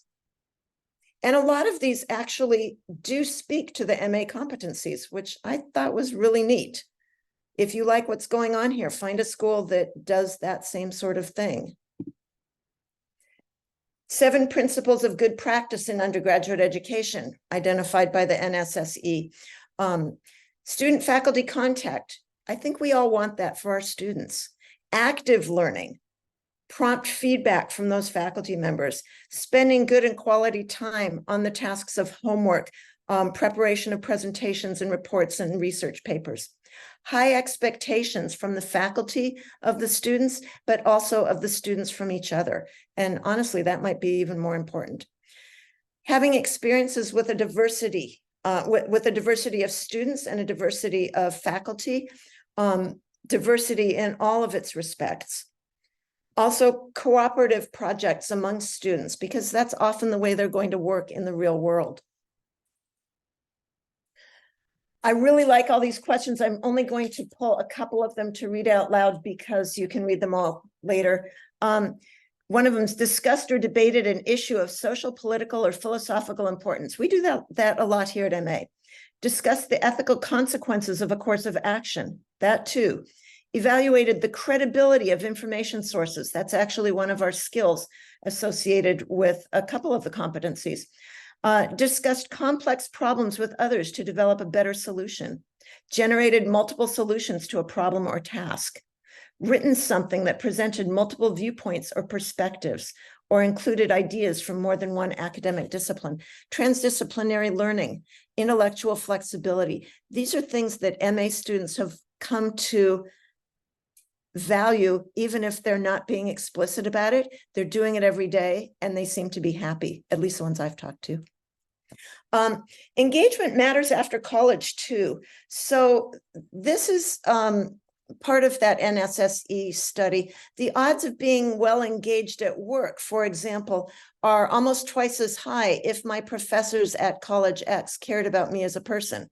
And a lot of these actually do speak to the MA competencies, which I thought was really neat. If you like what's going on here, find a school that does that same sort of thing. 7 principles of good practice in undergraduate education identified by the NSSE. Student-faculty contact. I think we all want that for our students. Active learning. Prompt feedback from those faculty members, spending good and quality time on the tasks of homework, preparation of presentations and reports and research papers. High expectations from the faculty of the students, but also of the students from each other. And honestly, that might be even more important. Having experiences with a diversity, with a diversity of students and a diversity of faculty, diversity in all of its respects. Also, cooperative projects among students, because that's often the way they're going to work in the real world. I really like all these questions. I'm only going to pull a couple of them to read out loud because you can read them all later. One of them is discussed or debated an issue of social, political, or philosophical importance. We do that a lot here at MA. Discuss the ethical consequences of a course of action. That too. Evaluated the credibility of information sources. That's actually one of our skills associated with a couple of the competencies. Discussed complex problems with others to develop a better solution. Generated multiple solutions to a problem or task. Written something that presented multiple viewpoints or perspectives, or included ideas from more than one academic discipline. Transdisciplinary learning, intellectual flexibility. These are things that MA students have come to value, even if they're not being explicit about it. They're doing it every day and they seem to be happy, at least the ones I've talked to. Engagement matters after college too. So this is part of that NSSE study. The odds of being well engaged at work, for example, are almost twice as high if my professors at College X cared about me as a person.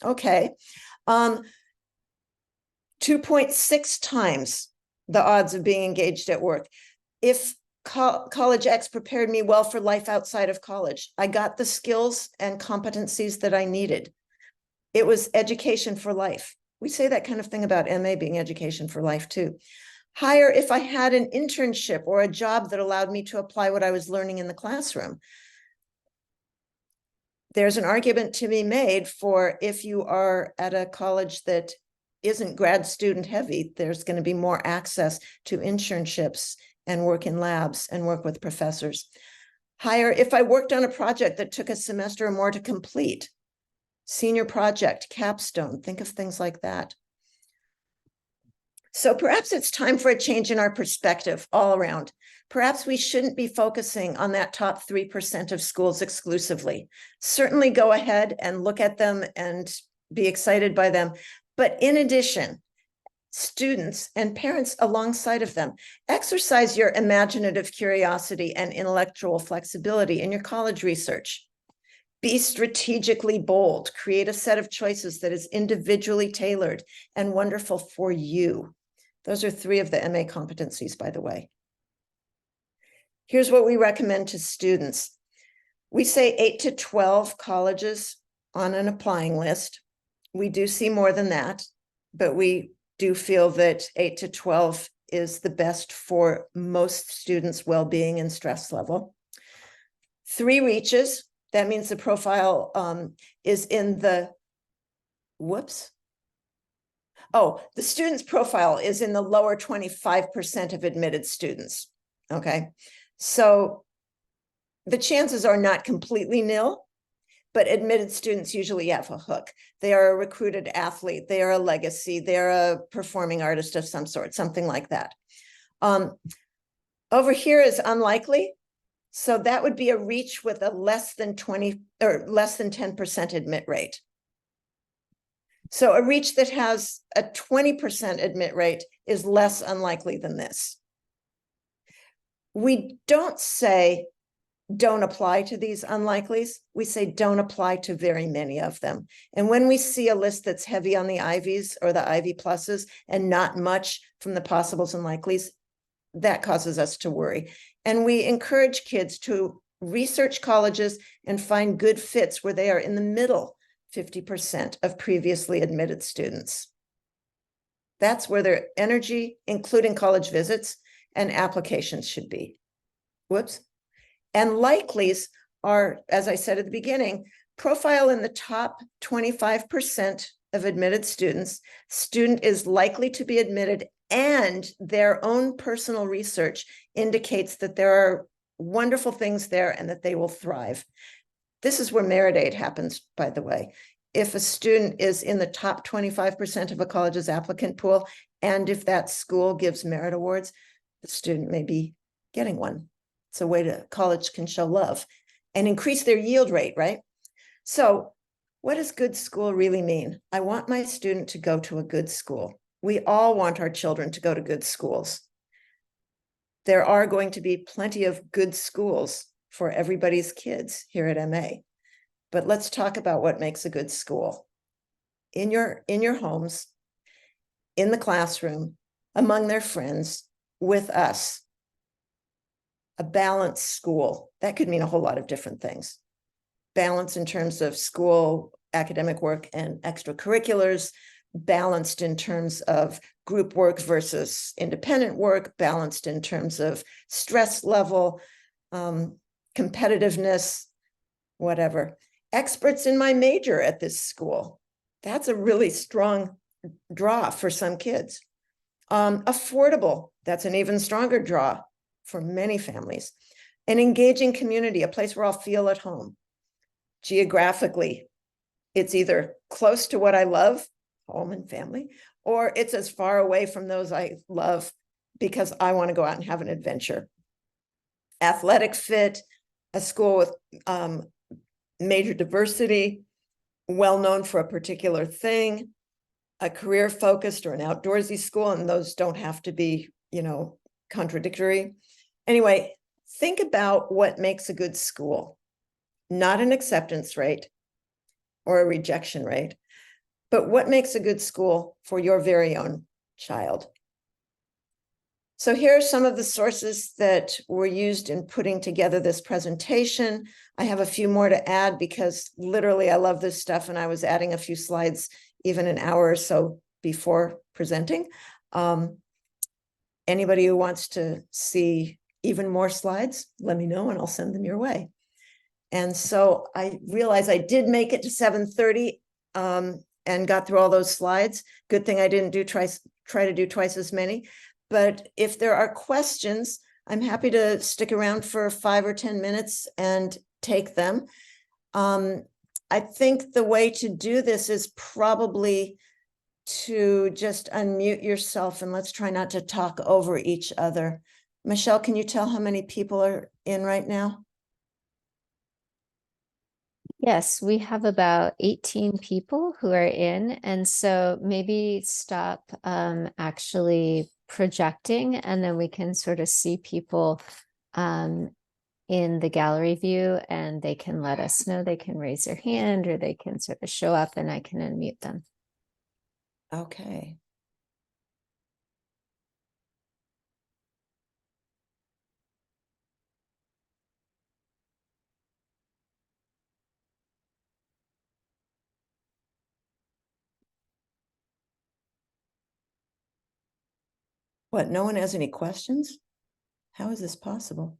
Okay. 2.6 times the odds of being engaged at work. If College X prepared me well for life outside of college, I got the skills and competencies that I needed. It was education for life. We say that kind of thing about MA being education for life too. Higher if I had an internship or a job that allowed me to apply what I was learning in the classroom. There's an argument to be made for if you are at a college that isn't grad student heavy, there's going to be more access to internships and work in labs and work with professors. Higher if I worked on a project that took a semester or more to complete. Senior project, capstone, think of things like that. So perhaps it's time for a change in our perspective all around. Perhaps we shouldn't be focusing on that top 3% of schools exclusively. Certainly go ahead and look at them and be excited by them. But in addition, students and parents alongside of them, exercise your imaginative curiosity and intellectual flexibility in your college research. Be strategically bold, create a set of choices that is individually tailored and wonderful for you. Those are 3 of the MA competencies, by the way. Here's what we recommend to students. We say 8 to 12 colleges on an applying list. We do see more than that, but we do feel that 8 to 12 is the best for most students' well-being and stress level. 3 reaches, that means the profile is in the, the student's profile is in the lower 25% of admitted students, okay? So the chances are not completely nil, but admitted students usually have a hook. They are a recruited athlete, they are a legacy, they're a performing artist of some sort, something like that. Over here is unlikely. So that would be a reach with a less than 20 or less than 10% admit rate. So a reach that has a 20% admit rate is less unlikely than this. We don't say don't apply to these unlikelies. We say don't apply to very many of them. And when we see a list that's heavy on the Ivies or the Ivy pluses and not much from the possibles and likelies, that causes us to worry. And we encourage kids to research colleges and find good fits where they are in the middle 50% of previously admitted students. That's where their energy, including college visits and applications, should be. And likelies are, as I said at the beginning, profile in the top 25% of admitted students. Student is likely to be admitted, and their own personal research indicates that there are wonderful things there and that they will thrive. This is where merit aid happens, by the way. If a student is in the top 25% of a college's applicant pool, and if that school gives merit awards, the student may be getting one. It's a way to college can show love and increase their yield rate, right? So what does good school really mean? I want my student to go to a good school. We all want our children to go to good schools. There are going to be plenty of good schools for everybody's kids here at MA. But let's talk about what makes a good school. In your homes, in the classroom, among their friends, with us. A balanced school, that could mean a whole lot of different things. Balance in terms of school, academic work, and extracurriculars, balanced in terms of group work versus independent work, balanced in terms of stress level, competitiveness, whatever. Experts in my major at this school. That's a really strong draw for some kids. Affordable, that's an even stronger draw for many families. An engaging community, a place where I'll feel at home. Geographically, it's either close to what I love, home and family, or it's as far away from those I love because I want to go out and have an adventure. Athletic fit, a school with major diversity, well-known for a particular thing, a career-focused or an outdoorsy school, and those don't have to be, contradictory. Anyway, think about what makes a good school, not an acceptance rate or a rejection rate, but what makes a good school for your very own child. So here are some of the sources that were used in putting together this presentation. I have a few more to add because literally I love this stuff, and I was adding a few slides even an hour or so before presenting. Anybody who wants to see even more slides, let me know and I'll send them your way. And so I realized I did make it to 7:30 and got through all those slides. Good thing I didn't try to do twice as many. But if there are questions, I'm happy to stick around for 5 or 10 minutes and take them. I think the way to do this is probably to just unmute yourself and let's try not to talk over each other. Michelle, can you tell how many people are in right now? Yes, we have about 18 people who are in. And so maybe stop actually projecting, and then we can sort of see people in the gallery view, and they can let us know. They can raise their hand or they can sort of show up and I can unmute them. Okay. What, no one has any questions? How is this possible?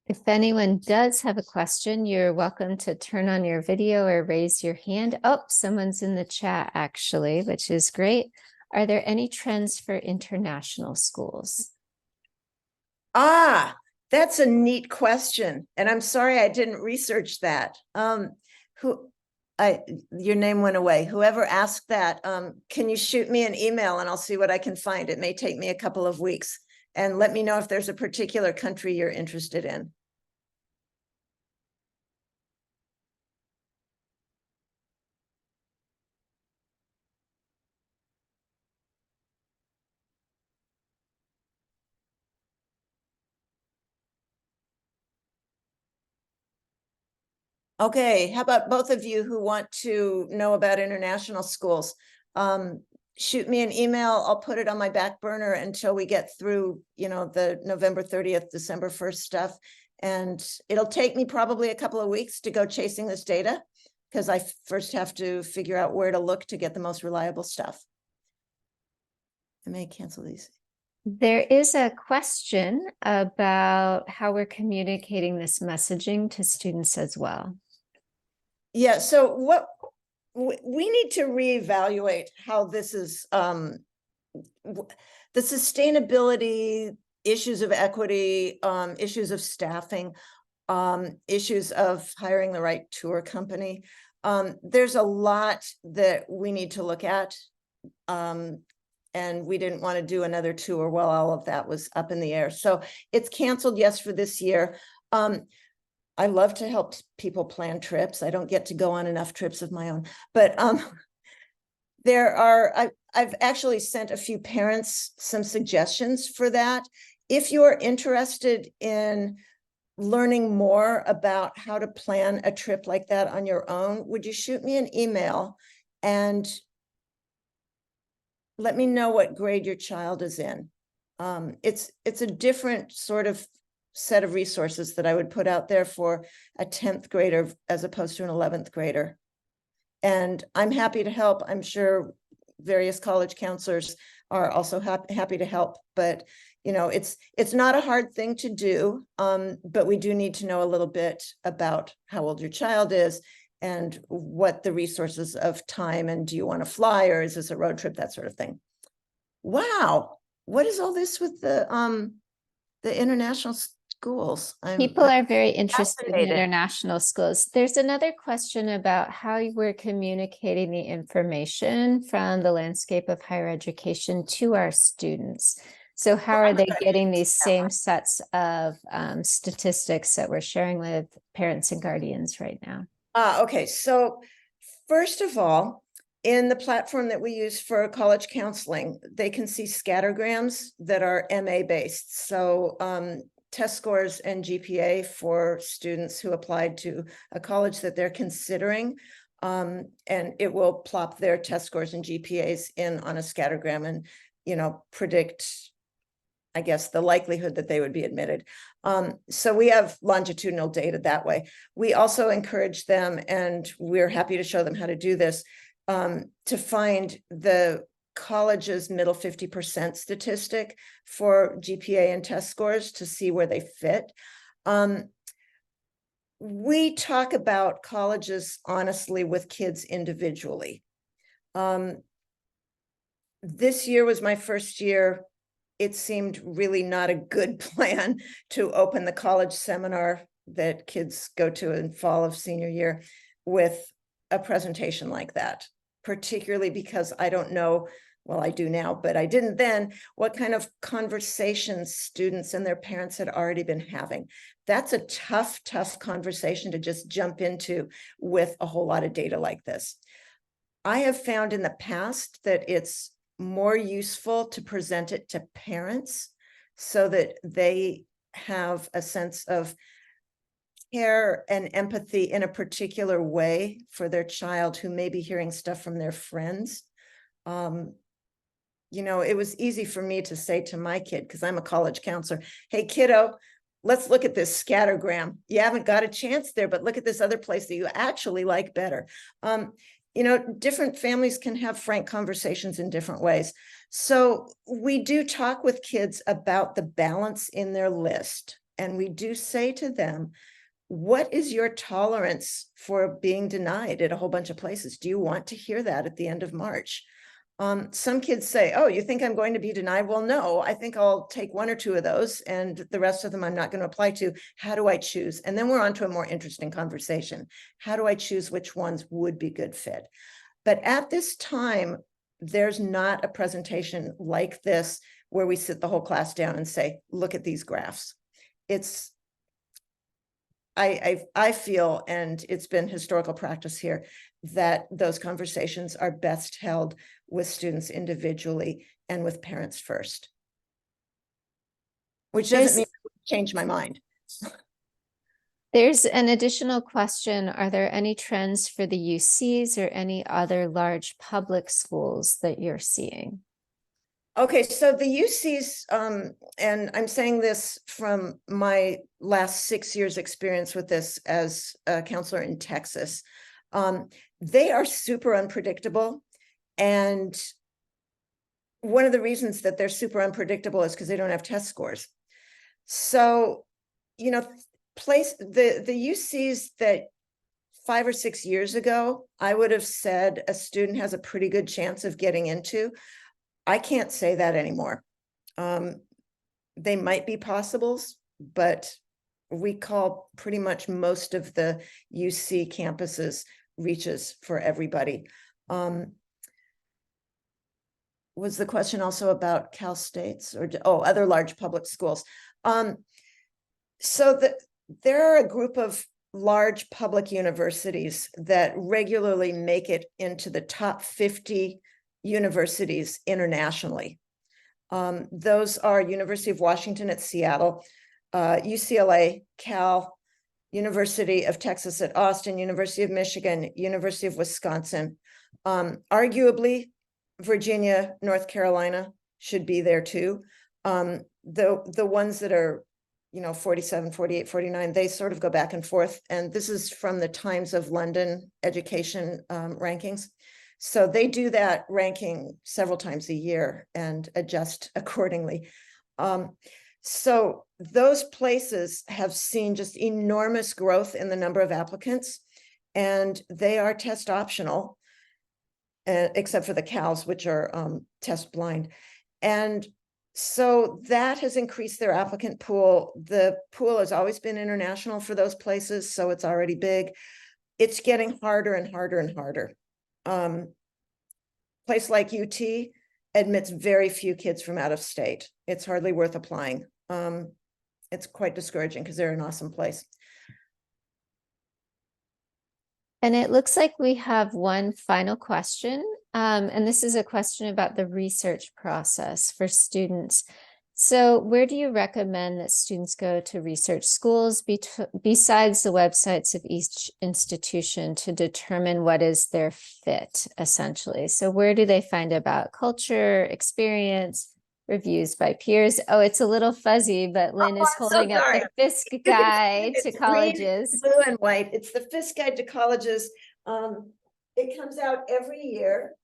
If anyone does have a question, you're welcome to turn on your video or raise your hand. Oh, someone's in the chat actually, which is great. Are there any trends for international schools? Ah, that's a neat question. And I'm sorry I didn't research that. Your name went away. Whoever asked that, can you shoot me an email and I'll see what I can find? It may take me a couple of weeks. And let me know if there's a particular country you're interested in. Okay, how about both of you who want to know about international schools? Shoot me an email. I'll put it on my back burner until we get through, the November 30th, December 1st stuff. And it'll take me probably a couple of weeks to go chasing this data because I first have to figure out where to look to get the most reliable stuff. I may cancel these. There is a question about how we're communicating this messaging to students as well. Yeah, so what we need to reevaluate how this is the sustainability, issues of equity, issues of staffing, issues of hiring the right tour company. There's a lot that we need to look at. And we didn't want to do another tour while all of that was up in the air. So it's canceled, yes, for this year. I love to help people plan trips. I don't get to go on enough trips of my own, but I've actually sent a few parents some suggestions for that. If you're interested in learning more about how to plan a trip like that on your own, would you shoot me an email and let me know what grade your child is in? It's a different sort of set of resources that I would put out there for a 10th grader as opposed to an 11th grader. And I'm happy to help. I'm sure various college counselors are also happy to help, but it's not a hard thing to do. But we do need to know a little bit about how old your child is and what the resources of time, and do you want to fly or is this a road trip, that sort of thing. Wow, what is all this with the international schools? People are very interested in fascinated. international schools. There's another question about how we're communicating the information from the landscape of higher education to our students. So how are they getting these same sets of statistics that we're sharing with parents and guardians right now? Okay, so first of all, in the platform that we use for college counseling, they can see scattergrams that are MA based. So test scores and GPA for students who applied to a college that they're considering. And it will plop their test scores and GPAs in on a scattergram and, predict, I guess, the likelihood that they would be admitted. So we have longitudinal data that way. We also encourage them, and we're happy to show them how to do this, to find the college's middle 50% statistic for GPA and test scores to see where they fit. We talk about colleges honestly with kids individually. This year was my first year. It seemed really not a good plan to open the college seminar that kids go to in fall of senior year with a presentation like that, particularly because I don't know, well, I do now, but I didn't then, what kind of conversations students and their parents had already been having. That's a tough conversation to just jump into with a whole lot of data like this. I have found in the past that it's more useful to present it to parents so that they have a sense of care and empathy in a particular way for their child who may be hearing stuff from their friends. It was easy for me to say to my kid, because I'm a college counselor, hey, kiddo, let's look at this scattergram. You haven't got a chance there, but look at this other place that you actually like better. Different families can have frank conversations in different ways. So we do talk with kids about the balance in their list. And we do say to them, what is your tolerance for being denied at a whole bunch of places? Do you want to hear that at the end of March? Some kids say, oh, you think I'm going to be denied? Well, no, I think I'll take one or two of those and the rest of them I'm not going to apply to. How do I choose? And then we're on to a more interesting conversation. How do I choose which ones would be good fit? But at this time, there's not a presentation like this where we sit the whole class down and say, look at these graphs. I feel, and it's been historical practice here, that those conversations are best held with students individually and with parents first. Which doesn't mean I change my mind. There's an additional question. Are there any trends for the UCs or any other large public schools that you're seeing? Okay, so the UCs, and I'm saying this from my last 6 years experience with this as a counselor in Texas, they are super unpredictable. And one of the reasons that they're super unpredictable is because they don't have test scores. So, the UCs that 5 or 6 years ago, I would have said a student has a pretty good chance of getting into. I can't say that anymore. They might be possibles, but we call pretty much most of the UC campuses reaches for everybody. Was the question also about Cal States or other large public schools? So there are a group of large public universities that regularly make it into the top 50 universities internationally. Those are University of Washington at Seattle, UCLA, Cal, University of Texas at Austin, University of Michigan, University of Wisconsin. Arguably, Virginia, North Carolina should be there too. The ones that are 47, 48, 49, they sort of go back and forth. And this is from the Times of London education rankings. So they do that ranking several times a year and adjust accordingly. So those places have seen just enormous growth in the number of applicants, and they are test optional, except for the CALs, which are test blind. And so that has increased their applicant pool. The pool has always been international for those places, so it's already big. It's getting harder and harder and harder. Place like UT admits very few kids from out of state. It's hardly worth applying. It's quite discouraging because they're an awesome place. And it looks like we have one final question. And this is a question about the research process for students. So where do you recommend that students go to research schools besides the websites of each institution to determine what is their fit, essentially? So where do they find about culture, experience, reviews by peers? Oh, it's a little fuzzy, but Lynn is holding up the Fisk Guide to Colleges. Blue and white. It's the Fisk Guide to Colleges. It comes out every year,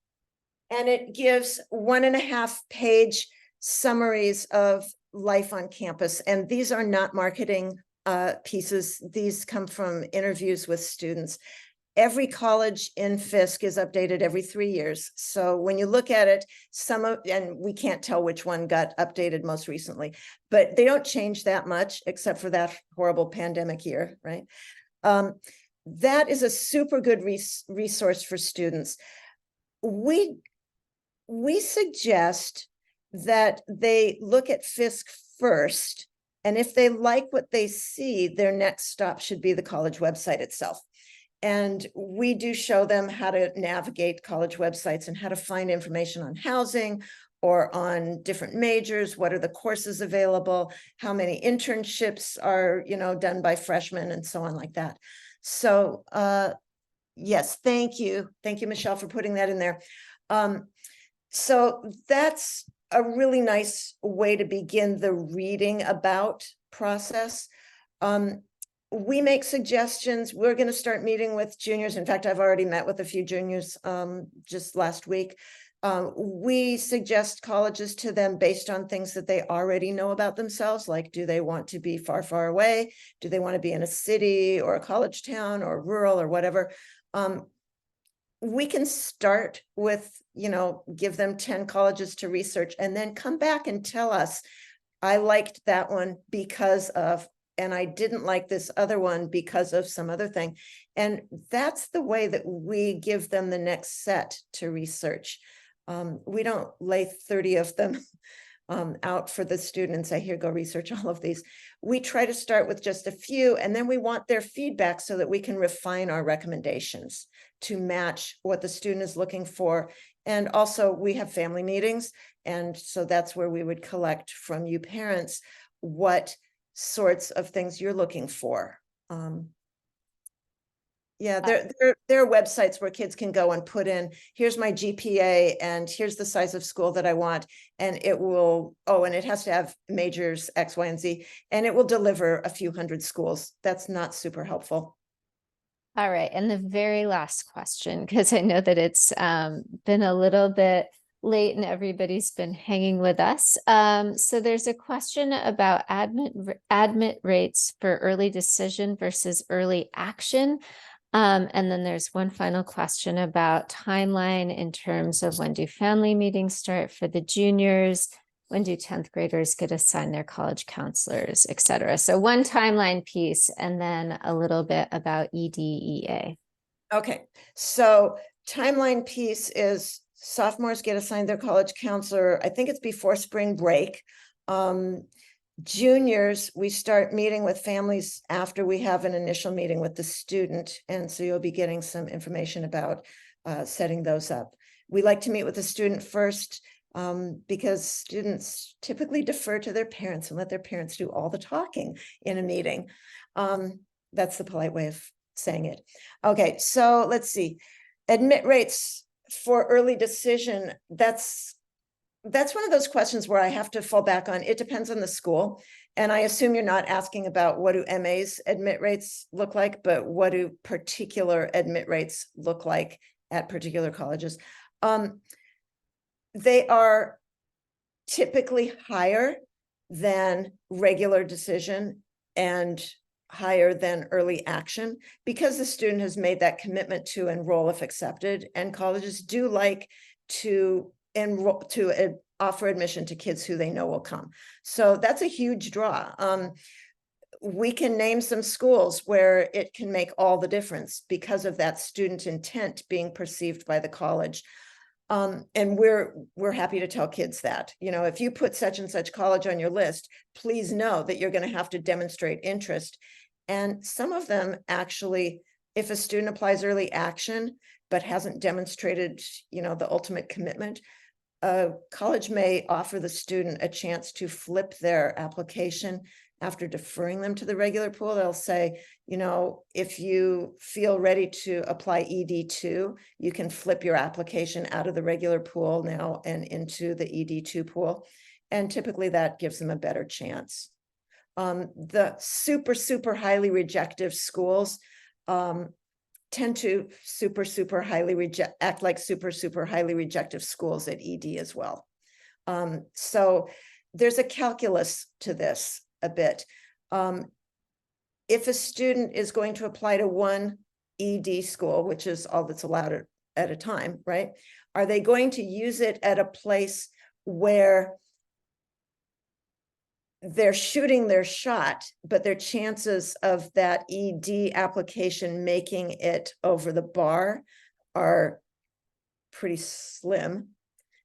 and it gives 1.5 page summaries of life on campus. And these are not marketing pieces. These come from interviews with students. Every college in Fisk is updated every 3 years. So when you look at it, and we can't tell which one got updated most recently, but they don't change that much except for that horrible pandemic year, right? That is a super good resource for students. We suggest that they look at Fisk first, and if they like what they see, their next stop should be the college website itself. And we do show them how to navigate college websites and how to find information on housing or on different majors. What are the courses available? How many internships are, done by freshmen and so on like that. So yes, thank you. Thank you, Michelle, for putting that in there. So that's a really nice way to begin the reading about process. We make suggestions. We're going to start meeting with juniors. In fact, I've already met with a few juniors just last week. We suggest colleges to them based on things that they already know about themselves, like do they want to be far, far away? Do they want to be in a city or a college town or rural or whatever? We can start with, give them 10 colleges to research and then come back and tell us, I liked that one because of, and I didn't like this other one because of some other thing. And that's the way that we give them the next set to research. We don't lay 30 of them out for the student and say, here, go research all of these. We try to start with just a few, and then we want their feedback so that we can refine our recommendations to match what the student is looking for. And also we have family meetings. And so that's where we would collect from you parents what sorts of things you're looking for. Yeah, there are websites where kids can go and put in, here's my GPA and here's the size of school that I want. And it will, and it has to have majors X, Y, and Z, and it will deliver a few hundred schools. That's not super helpful. All right. And the very last question, because I know that it's been a little bit late and everybody's been hanging with us. So there's a question about admit rates for early decision versus early action. And then there's one final question about timeline in terms of when do family meetings start for the juniors, when do 10th graders get assigned their college counselors, et cetera. So one timeline piece and then a little bit about EDEA. Okay, so timeline piece is sophomores get assigned their college counselor. I think it's before spring break. Juniors, we start meeting with families after we have an initial meeting with the student. And so you'll be getting some information about setting those up. We like to meet with the student first because students typically defer to their parents and let their parents do all the talking in a meeting. That's the polite way of saying it. Okay, so let's see. Admit rates for early decision, that's one of those questions where I have to fall back on, it depends on the school. And I assume you're not asking about what do MA's admit rates look like, but what do particular admit rates look like at particular colleges. They are typically higher than regular decision and higher than early action because the student has made that commitment to enroll if accepted, and colleges do like to enroll to offer admission to kids who they know will come. So that's a huge draw. We can name some schools where it can make all the difference because of that student intent being perceived by the college. And we're happy to tell kids that, if you put such and such college on your list, please know that you're going to have to demonstrate interest. And some of them actually, if a student applies early action, but hasn't demonstrated, the ultimate commitment, a college may offer the student a chance to flip their application after deferring them to the regular pool. They'll say, if you feel ready to apply ED2, you can flip your application out of the regular pool now and into the ED2 pool. And typically that gives them a better chance. The super highly rejective schools tend to super highly act like super highly rejective schools at ED as well. So there's a calculus to this a bit. If a student is going to apply to one ED school, which is all that's allowed at a time, right? Are they going to use it at a place where they're shooting their shot, but their chances of that ED application making it over the bar are pretty slim?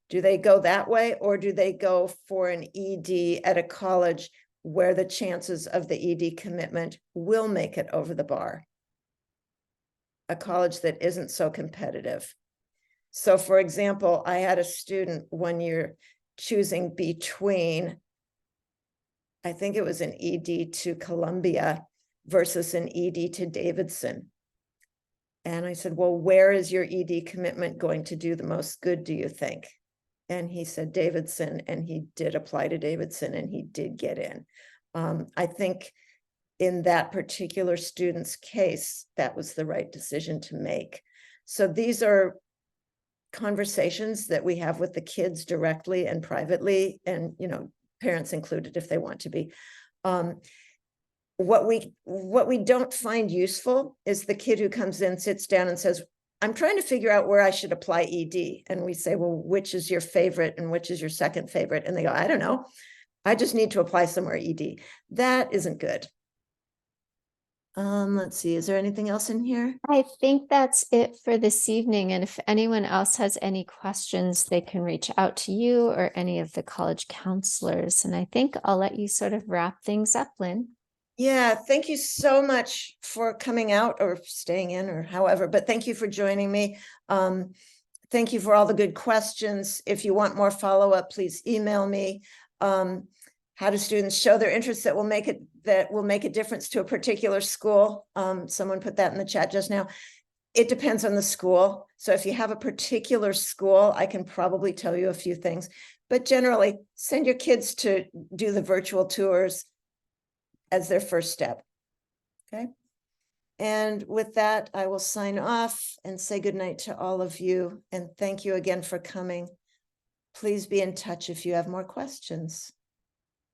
Do they go that way, or do they go for an ED at a college where the chances of the ED commitment will make it over the bar? A college that isn't so competitive. So for example, I had a student one year choosing between, I think it was an ED to Columbia versus an ED to Davidson. And I said, well, where is your ED commitment going to do the most good, do you think? And he said Davidson, and he did apply to Davidson and he did get in. I think in that particular student's case, that was the right decision to make. So these are conversations that we have with the kids directly and privately, and, you know, parents included if they want to be. What we don't find useful is the kid who comes in, sits down and says, I'm trying to figure out where I should apply ED. And we say, well, which is your favorite and which is your second favorite? And they go, I don't know. I just need to apply somewhere ED. That isn't good. Let's see, is there anything else in here? I think that's it for this evening. And if anyone else has any questions, they can reach out to you or any of the college counselors. And I think I'll let you sort of wrap things up, Lynn. Yeah, thank you so much for coming out or staying in or however, but thank you for joining me. Thank you for all the good questions. If you want more follow-up, please email me. How do students show their interest that will make a difference to a particular school? Someone put that in the chat just now. It depends on the school. So if you have a particular school, I can probably tell you a few things, but generally send your kids to do the virtual tours as their first step. Okay. And with that, I will sign off and say goodnight to all of you. And thank you again for coming. Please be in touch if you have more questions.